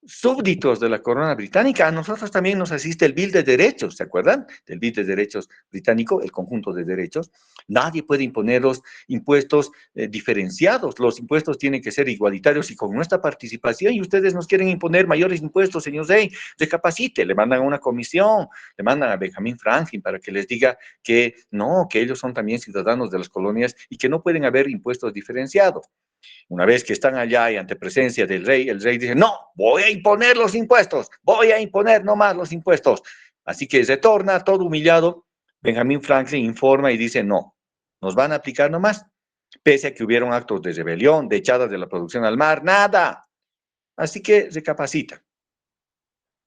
súbditos de la corona británica, a nosotros también nos asiste el Bill de Derechos, ¿se acuerdan? Del Bill de Derechos británico, el conjunto de derechos. Nadie puede imponer los impuestos diferenciados, los impuestos tienen que ser igualitarios y con nuestra participación, y ustedes nos quieren imponer mayores impuestos, señor Rey, recapacite, le mandan a una comisión, le mandan a Benjamin Franklin para que les diga que no, que ellos son también ciudadanos de las colonias y que no pueden haber impuestos diferenciados. Una vez que están allá y ante presencia del rey, el rey dice, no, voy a imponer los impuestos, voy a imponer no más los impuestos. Así que retorna todo humillado, Benjamin Franklin informa y dice, no, nos van a aplicar nomás, pese a que hubieron actos de rebelión, de echadas de la producción al mar, nada. Así que recapacita.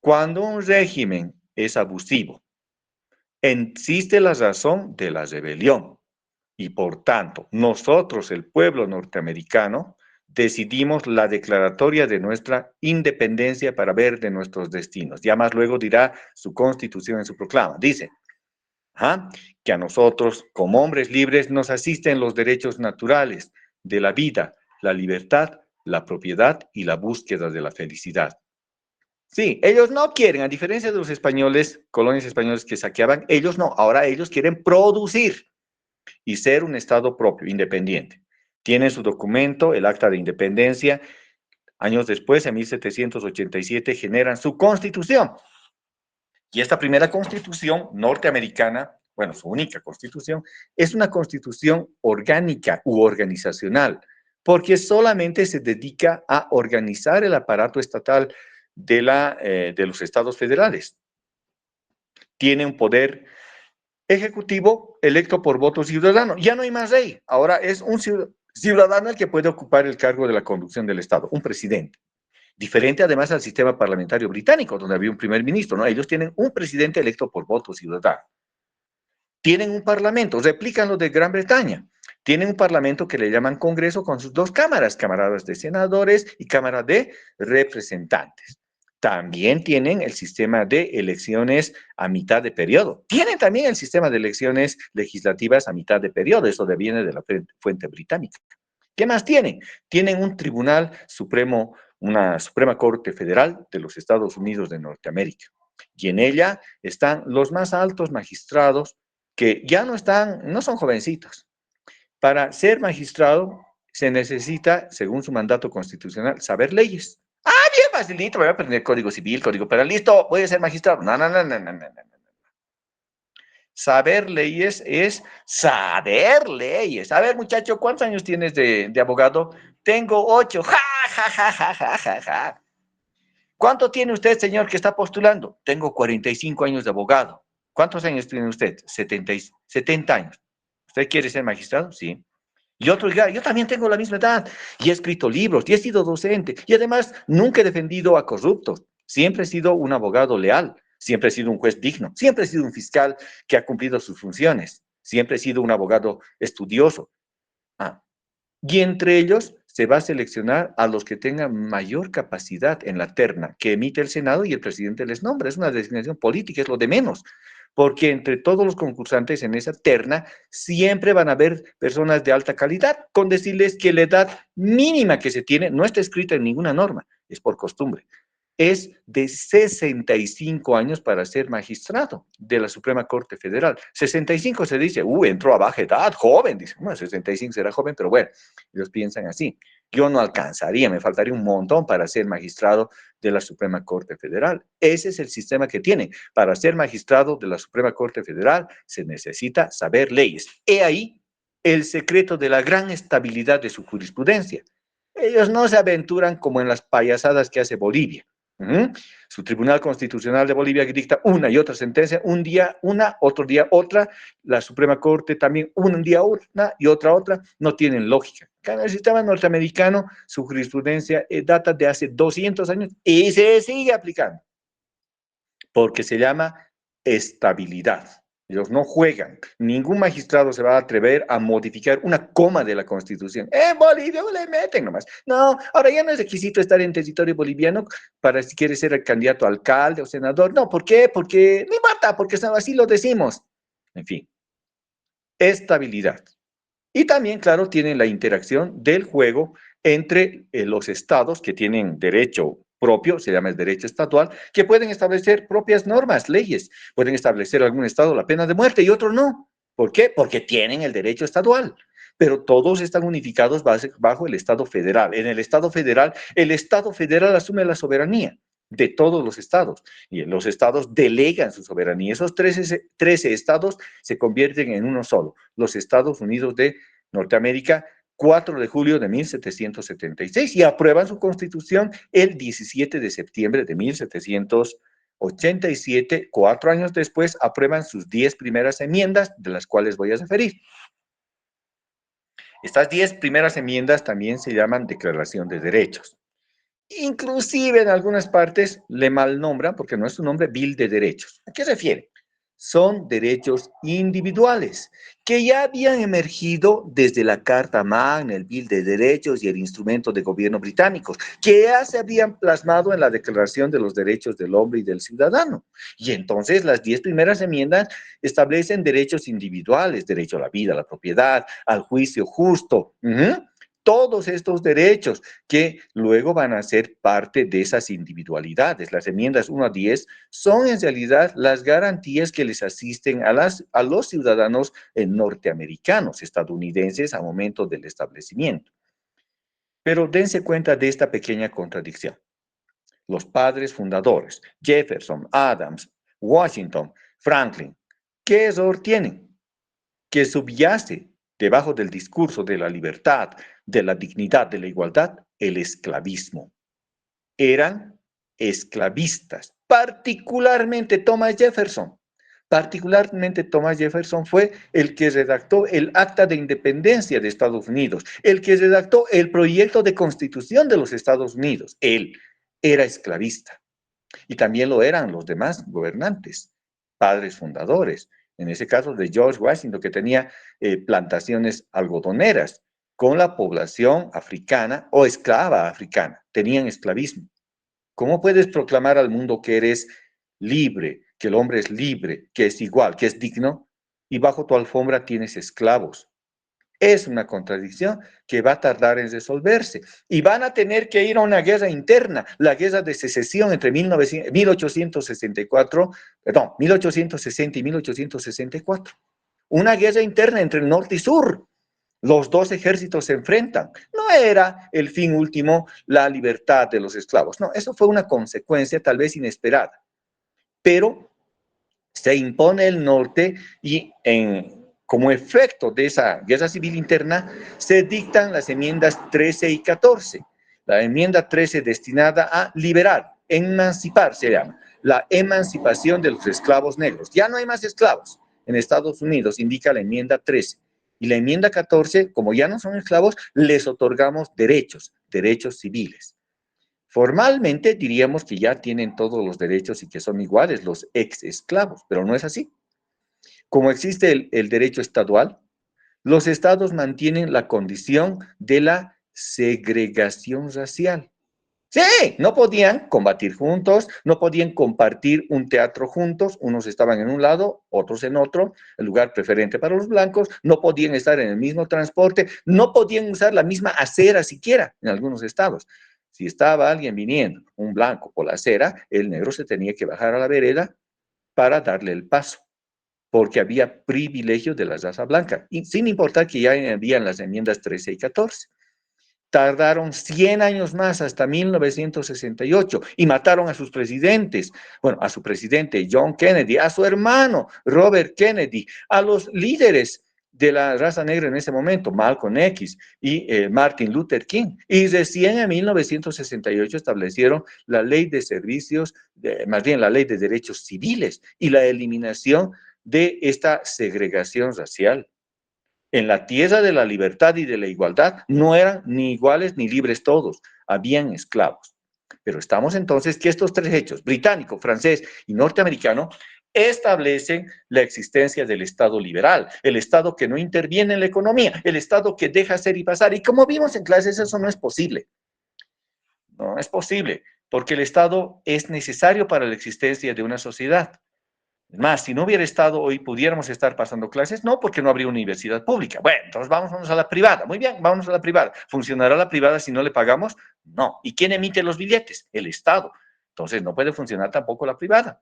Cuando un régimen es abusivo, existe la razón de la rebelión. Y por tanto, nosotros, el pueblo norteamericano, decidimos la declaratoria de nuestra independencia para ver de nuestros destinos. Ya más luego dirá su constitución en su proclama. Dice, que a nosotros, como hombres libres, nos asisten los derechos naturales de la vida, la libertad, la propiedad y la búsqueda de la felicidad. Sí, ellos no quieren, a diferencia de los españoles, colonias españoles que saqueaban, ellos no, ahora ellos quieren producir y ser un Estado propio, independiente. Tienen su documento, el Acta de Independencia. Años después, en 1787, generan su Constitución. Y esta primera Constitución norteamericana, bueno, su única Constitución, es una Constitución orgánica u organizacional, porque solamente se dedica a organizar el aparato estatal de los estados federales. Tiene un poder ejecutivo electo por voto ciudadano. Ya no hay más rey. Ahora es un ciudadano el que puede ocupar el cargo de la conducción del Estado, un presidente. Diferente además al sistema parlamentario británico, donde había un primer ministro, ¿no? Ellos tienen un presidente electo por voto ciudadano. Tienen un parlamento, replican lo de Gran Bretaña. Tienen un parlamento que le llaman Congreso con sus dos cámaras, cámaras de senadores y cámara de representantes. También tienen el sistema de elecciones a mitad de periodo. Tienen también el sistema de elecciones legislativas a mitad de periodo. Eso viene de la fuente británica. ¿Qué más tienen? Tienen un tribunal supremo, una Suprema Corte Federal de los Estados Unidos de Norteamérica. Y en ella están los más altos magistrados que ya no son jovencitos. Para ser magistrado se necesita, según su mandato constitucional, saber leyes. Bien facilito, voy a aprender código civil, código penal, listo, voy a ser magistrado. No. Saber leyes es saber leyes. A ver, muchacho, ¿cuántos años tienes de abogado? Tengo 8. Ja. ¿Cuánto tiene usted, señor, que está postulando? Tengo 45 años de abogado. ¿Cuántos años tiene usted? 70 años. ¿Usted quiere ser magistrado? Sí. Y otro diga, yo también tengo la misma edad y he escrito libros y he sido docente y además nunca he defendido a corruptos. Siempre he sido un abogado leal, siempre he sido un juez digno, siempre he sido un fiscal que ha cumplido sus funciones, siempre he sido un abogado estudioso. Y entre ellos se va a seleccionar a los que tengan mayor capacidad en la terna que emite el Senado y el presidente les nombra. Es una designación política, es lo de menos. Porque entre todos los concursantes en esa terna siempre van a haber personas de alta calidad, con decirles que la edad mínima que se tiene no está escrita en ninguna norma, es por costumbre. Es de 65 años para ser magistrado de la Suprema Corte Federal. 65 se dice, entró a baja edad, joven, dice, 65 será joven, pero bueno, ellos piensan así. Yo no alcanzaría, me faltaría un montón para ser magistrado de la Suprema Corte Federal. Ese es el sistema que tiene. Para ser magistrado de la Suprema Corte Federal se necesita saber leyes. He ahí el secreto de la gran estabilidad de su jurisprudencia. Ellos no se aventuran como en las payasadas que hace Bolivia. Su Tribunal Constitucional de Bolivia dicta una y otra sentencia, un día una, otro día otra, la Suprema Corte también un día una y otra, no tienen lógica. En el sistema norteamericano, su jurisprudencia data de hace 200 años y se sigue aplicando, porque se llama estabilidad. Ellos no juegan. Ningún magistrado se va a atrever a modificar una coma de la Constitución. En Bolivia le meten nomás. No, ahora ya no es requisito estar en territorio boliviano para si quieres ser el candidato a alcalde o senador. No, ¿por qué? Porque no importa, porque así lo decimos. En fin, estabilidad. Y también, claro, tienen la interacción del juego entre los estados que tienen derecho propio, se llama el derecho estatal, que pueden establecer propias normas, leyes. Pueden establecer algún estado la pena de muerte y otro no. ¿Por qué? Porque tienen el derecho estatal. Pero todos están unificados bajo el Estado federal. En el Estado federal asume la soberanía de todos los estados y los estados delegan su soberanía. Esos 13 estados se convierten en uno solo, los Estados Unidos de Norteamérica, 4 de julio de 1776, y aprueban su constitución el 17 de septiembre de 1787. 4 años después aprueban sus 10 primeras enmiendas, de las cuales voy a referir. Estas 10 primeras enmiendas también se llaman Declaración de Derechos. Inclusive en algunas partes le malnombran, porque no es un nombre, Bill de Derechos. ¿A qué se refiere? Son derechos individuales que ya habían emergido desde la Carta Magna, el Bill de Derechos y el instrumento de gobierno británicos, que ya se habían plasmado en la Declaración de los Derechos del Hombre y del Ciudadano. Y entonces las 10 primeras enmiendas establecen derechos individuales, derecho a la vida, a la propiedad, al juicio justo. Todos estos derechos que luego van a ser parte de esas individualidades. Las enmiendas 1 a 10 son en realidad las garantías que les asisten a los ciudadanos norteamericanos, estadounidenses, al momento del establecimiento. Pero dense cuenta de esta pequeña contradicción. Los padres fundadores, Jefferson, Adams, Washington, Franklin, ¿qué error tienen? Que subyace debajo del discurso de la libertad, de la dignidad, de la igualdad, el esclavismo. Eran esclavistas, particularmente Thomas Jefferson. Particularmente Thomas Jefferson fue el que redactó el Acta de Independencia de Estados Unidos, el que redactó el proyecto de Constitución de los Estados Unidos. Él era esclavista. Y también lo eran los demás gobernantes, padres fundadores. En ese caso de George Washington, que tenía plantaciones algodoneras con la población africana o esclava africana. Tenían esclavismo. ¿Cómo puedes proclamar al mundo que eres libre, que el hombre es libre, que es igual, que es digno, y bajo tu alfombra tienes esclavos? Es una contradicción que va a tardar en resolverse. Y van a tener que ir a una guerra interna, la guerra de secesión entre 1860 y 1864. Una guerra interna entre el norte y sur. Los dos ejércitos se enfrentan. No era el fin último la libertad de los esclavos. No, eso fue una consecuencia tal vez inesperada. Pero se impone el norte y como efecto de esa guerra civil interna, se dictan las enmiendas 13 y 14. La enmienda 13 destinada a liberar, emancipar se llama, la emancipación de los esclavos negros. Ya no hay más esclavos en Estados Unidos, indica la enmienda 13. Y la enmienda 14, como ya no son esclavos, les otorgamos derechos civiles. Formalmente diríamos que ya tienen todos los derechos y que son iguales los ex esclavos, pero no es así. Como existe el derecho estadual, los estados mantienen la condición de la segregación racial. Sí, no podían combatir juntos, no podían compartir un teatro juntos, unos estaban en un lado, otros en otro, el lugar preferente para los blancos, no podían estar en el mismo transporte, no podían usar la misma acera siquiera en algunos estados. Si estaba alguien viniendo, un blanco por la acera, el negro se tenía que bajar a la vereda para darle el paso, porque había privilegio de la raza blanca, y sin importar que ya habían las enmiendas 13 y 14. Tardaron 100 años más hasta 1968 y mataron a sus presidentes, bueno, a su presidente John Kennedy, a su hermano Robert Kennedy, a los líderes de la raza negra en ese momento, Malcolm X y Martin Luther King. Y recién en 1968 establecieron la ley de servicios, más bien la ley de derechos civiles y la eliminación de esta segregación racial. En la tierra de la libertad y de la igualdad no eran ni iguales ni libres todos, habían esclavos. Pero estamos entonces que estos tres hechos, británico, francés y norteamericano, establecen la existencia del Estado liberal, el Estado que no interviene en la economía, el Estado que deja hacer y pasar. Y como vimos en clases, eso no es posible. No es posible, porque el Estado es necesario para la existencia de una sociedad. Es más, si no hubiera Estado, hoy pudiéramos estar pasando clases, no, porque no habría universidad pública. Bueno, entonces vámonos a la privada. Muy bien, vámonos a la privada. ¿Funcionará la privada si no le pagamos? No. ¿Y quién emite los billetes? El Estado. Entonces no puede funcionar tampoco la privada.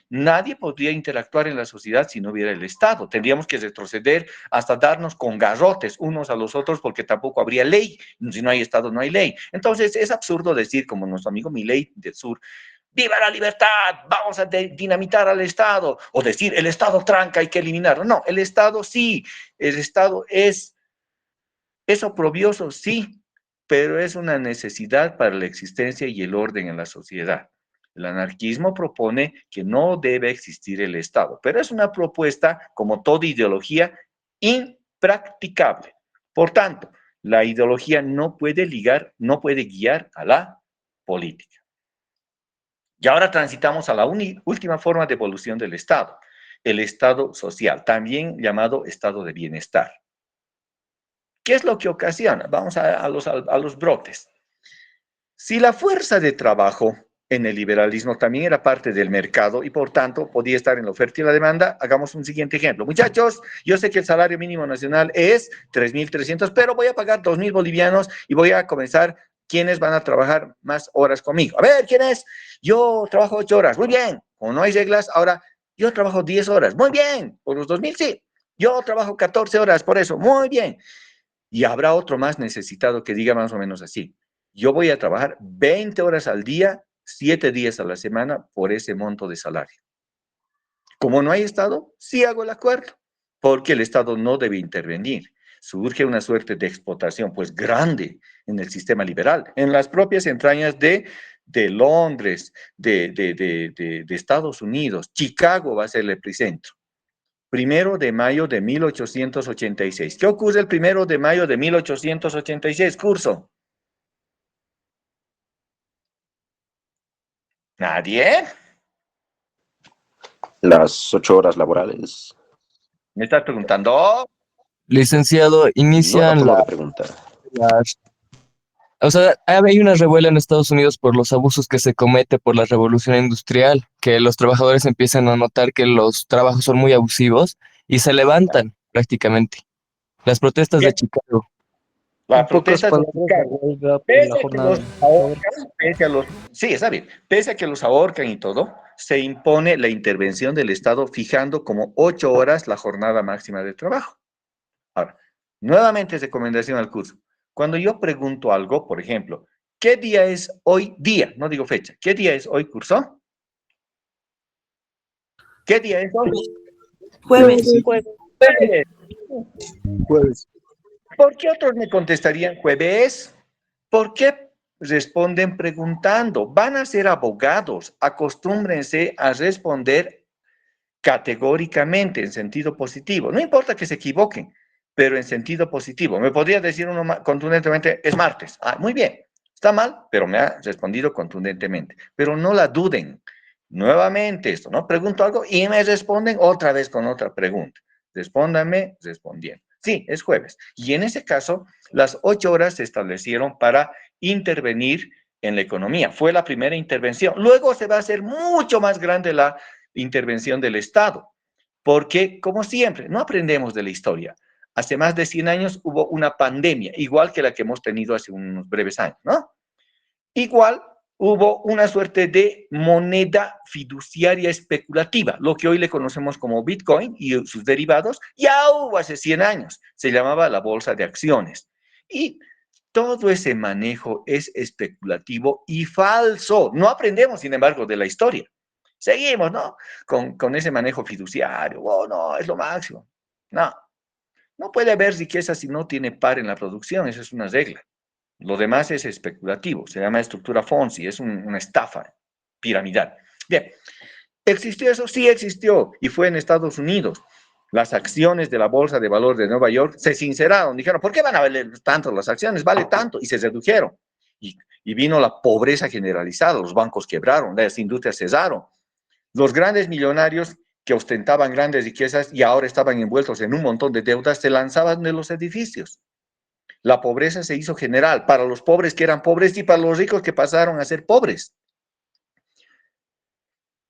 Nadie podría interactuar en la sociedad si no hubiera el Estado. Tendríamos que retroceder hasta darnos con garrotes unos a los otros porque tampoco habría ley. Si no hay Estado, no hay ley. Entonces es absurdo decir, como nuestro amigo Milei del Sur, ¡viva la libertad! Vamos a dinamitar al Estado. O decir, el Estado tranca, hay que eliminarlo. No, el Estado sí. El Estado es oprobioso, sí, pero es una necesidad para la existencia y el orden en la sociedad. El anarquismo propone que no debe existir el Estado, pero es una propuesta, como toda ideología, impracticable. Por tanto, la ideología no puede guiar a la política. Y ahora transitamos a la última forma de evolución del Estado, el Estado social, también llamado Estado de bienestar. ¿Qué es lo que ocasiona? Vamos a los brotes. Si la fuerza de trabajo en el liberalismo también era parte del mercado y por tanto podía estar en la oferta y la demanda, hagamos un siguiente ejemplo. Muchachos, yo sé que el salario mínimo nacional es 3.300, pero voy a pagar 2.000 bolivianos y voy a comenzar. ¿Quiénes van a trabajar más horas conmigo? A ver, ¿quién es? Yo trabajo 8 horas. Muy bien. Como no hay reglas, ahora yo trabajo 10 horas. Muy bien. Por los 2.000, sí. Yo trabajo 14 horas, por eso. Muy bien. Y habrá otro más necesitado que diga más o menos así. Yo voy a trabajar 20 horas al día, 7 días a la semana por ese monto de salario. Como no hay Estado, sí hago el acuerdo, porque el Estado no debe intervenir. Surge una suerte de explotación, pues grande, en el sistema liberal, en las propias entrañas de Londres, de Estados Unidos. Chicago va a ser el epicentro. 1 de mayo de 1886. ¿Qué ocurre el 1 de mayo de 1886, curso? ¿Nadie? Las 8 horas laborales. ¿Me estás preguntando? Licenciado, No inician tomo de pregunta. o sea, hay una revuela en Estados Unidos por los abusos que se comete por la revolución industrial, que los trabajadores empiezan a notar que los trabajos son muy abusivos y se levantan prácticamente. Las protestas de Bien, Chicago. la En pocas protesta de palabras, la Chicago. huelga por Pese la a que jornada los de 8 horas. ahorcan, sí, está bien, pese a que los ahorcan y todo, se impone la intervención del Estado fijando como 8 horas la jornada máxima de trabajo. Ahora, nuevamente recomendación al curso. Cuando yo pregunto algo, por ejemplo, ¿qué día es hoy día? No digo fecha. ¿Qué día es hoy, curso? ¿Qué día es hoy? Jueves. Jueves. Jueves. ¿Por qué otros me contestarían jueves? ¿Por qué responden preguntando? Van a ser abogados. Acostúmbrense a responder categóricamente, en sentido positivo. No importa que se equivoquen, pero en sentido positivo. Me podría decir uno contundentemente, es martes. Ah, muy bien. Está mal, pero me ha respondido contundentemente. Pero no la duden. Nuevamente esto, ¿no? Pregunto algo y me responden otra vez con otra pregunta. Respóndame respondiendo. Sí, es jueves. Y en ese caso, las 8 horas se establecieron para intervenir en la economía. Fue la primera intervención. Luego se va a hacer mucho más grande la intervención del Estado, porque, como siempre, no aprendemos de la historia. Hace más de 100 años hubo una pandemia, igual que la que hemos tenido hace unos breves años, ¿no? Igual hubo una suerte de moneda fiduciaria especulativa, lo que hoy le conocemos como Bitcoin y sus derivados, ya hubo hace 100 años, se llamaba la bolsa de acciones. Y todo ese manejo es especulativo y falso. No aprendemos, sin embargo, de la historia. Seguimos, ¿no? Con ese manejo fiduciario. Oh, no, es lo máximo. No, no puede haber riqueza si no tiene par en la producción, esa es una regla. Lo demás es especulativo, se llama estructura Fonzi, es una estafa piramidal. Bien, ¿existió eso? Sí existió, y fue en Estados Unidos. Las acciones de la Bolsa de Valores de Nueva York se sinceraron, dijeron, ¿por qué van a valer tanto las acciones? Vale tanto, y se redujeron. Y vino la pobreza generalizada, los bancos quebraron, las industrias cesaron. Los grandes millonarios que ostentaban grandes riquezas y ahora estaban envueltos en un montón de deudas, se lanzaban de los edificios. La pobreza se hizo general para los pobres que eran pobres y para los ricos que pasaron a ser pobres.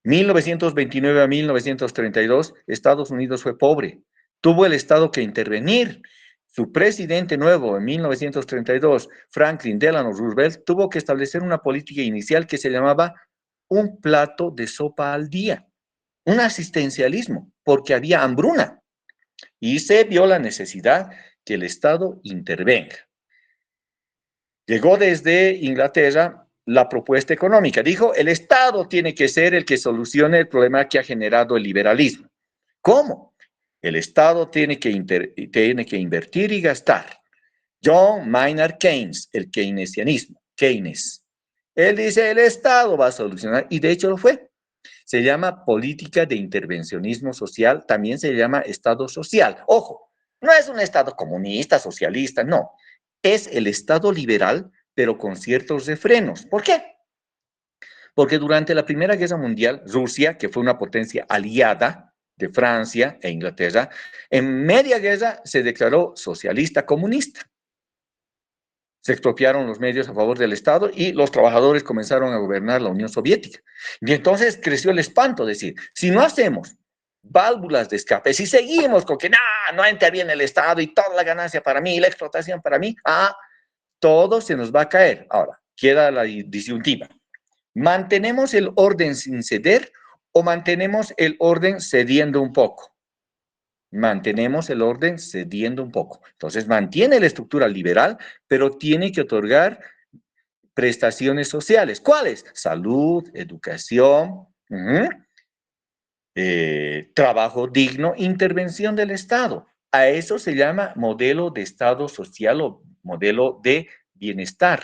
1929 a 1932, Estados Unidos fue pobre. Tuvo el Estado que intervenir. Su presidente nuevo en 1932, Franklin Delano Roosevelt, tuvo que establecer una política inicial que se llamaba un plato de sopa al día, un asistencialismo, porque había hambruna y se vio la necesidad que el Estado intervenga. Llegó desde Inglaterra la propuesta económica. Dijo, el Estado tiene que ser el que solucione el problema que ha generado el liberalismo. ¿Cómo? El Estado tiene que invertir y gastar. John Maynard Keynes, el keynesianismo, Keynes. Él dice, el Estado va a solucionar, y de hecho lo fue. Se llama política de intervencionismo social, también se llama Estado social. Ojo, no es un Estado comunista, socialista, no. Es el Estado liberal, pero con ciertos refrenos. ¿Por qué? Porque durante la Primera Guerra Mundial, Rusia, que fue una potencia aliada de Francia e Inglaterra, en media guerra se declaró socialista comunista. Se expropiaron los medios a favor del Estado y los trabajadores comenzaron a gobernar la Unión Soviética. Y entonces creció el espanto, decir, si no hacemos válvulas de escape, si seguimos con que no interviene el Estado y toda la ganancia para mí, la explotación para mí, todo se nos va a caer. Ahora, queda la disyuntiva. ¿Mantenemos el orden sin ceder o mantenemos el orden cediendo un poco? Mantenemos el orden cediendo un poco. Entonces, mantiene la estructura liberal, pero tiene que otorgar prestaciones sociales. ¿Cuáles? Salud, educación, trabajo digno, intervención del Estado. A eso se llama modelo de Estado social o modelo de bienestar,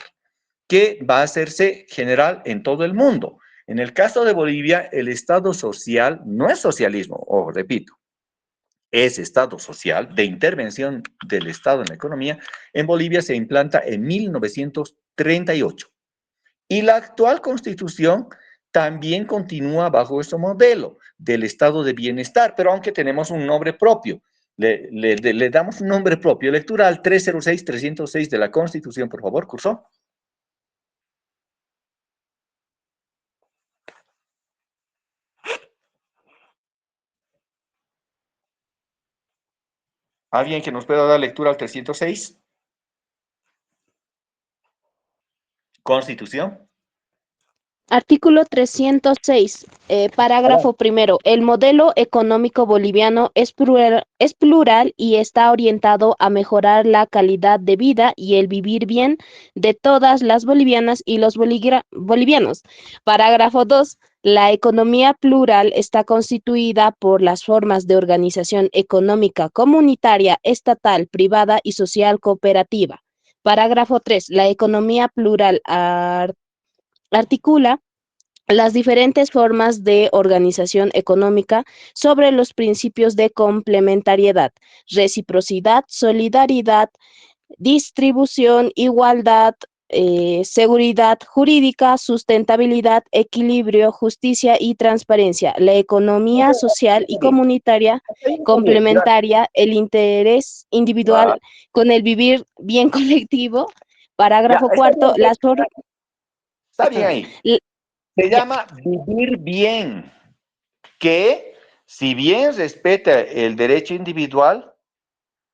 que va a hacerse general en todo el mundo. En el caso de Bolivia, el Estado social no es socialismo, repito, es Estado social de intervención del Estado en la economía. En Bolivia se implanta en 1938. Y la actual Constitución también continúa bajo ese modelo del Estado de bienestar, pero aunque tenemos un nombre propio, le damos un nombre propio. Lectura al 306 de la Constitución, por favor, curso. ¿Alguien que nos pueda dar lectura al 306? Constitución. Artículo 306, parágrafo primero. El modelo económico boliviano es plural y está orientado a mejorar la calidad de vida y el vivir bien de todas las bolivianas y los bolivianos. Parágrafo 2. La economía plural está constituida por las formas de organización económica comunitaria, estatal, privada y social cooperativa. Parágrafo 3. La economía plural articula las diferentes formas de organización económica sobre los principios de complementariedad, reciprocidad, solidaridad, distribución, igualdad, seguridad jurídica, sustentabilidad, equilibrio, justicia y transparencia. La economía social y comunitaria complementaria, el interés individual con el vivir bien colectivo. Parágrafo cuarto, las formas... Está bien ahí. Se llama vivir bien, que si bien respeta el derecho individual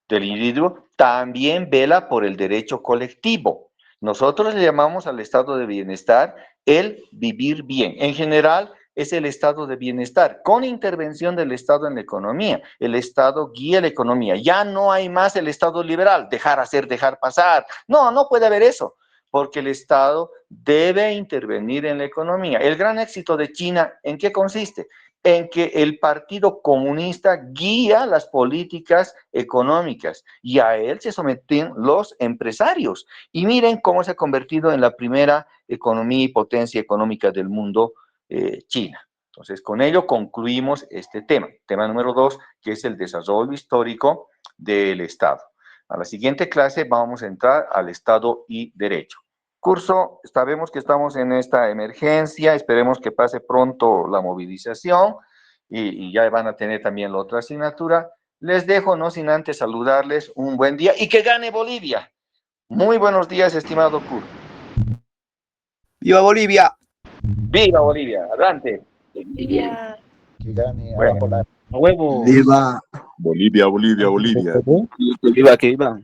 del individuo, también vela por el derecho colectivo. Nosotros le llamamos al estado de bienestar el vivir bien. En general, es el estado de bienestar, con intervención del Estado en la economía. El Estado guía la economía. Ya no hay más el Estado liberal, dejar hacer, dejar pasar. No, no puede haber eso, porque el Estado debe intervenir en la economía. El gran éxito de China, ¿en qué consiste? En que el Partido Comunista guía las políticas económicas y a él se someten los empresarios. Y miren cómo se ha convertido en la primera economía y potencia económica del mundo, China. Entonces, con ello concluimos este tema. Tema número 2, que es el desarrollo histórico del Estado. A la siguiente clase vamos a entrar al Estado y Derecho. Curso, sabemos que estamos en esta emergencia, esperemos que pase pronto la movilización y ya van a tener también la otra asignatura. Les dejo, no sin antes saludarles, un buen día y que gane Bolivia. Muy buenos días, estimado curso. ¡Viva Bolivia! ¡Viva Bolivia! Adelante. A huevo. Viva. Bolivia, Bolivia, Bolivia. Que viva, que viva.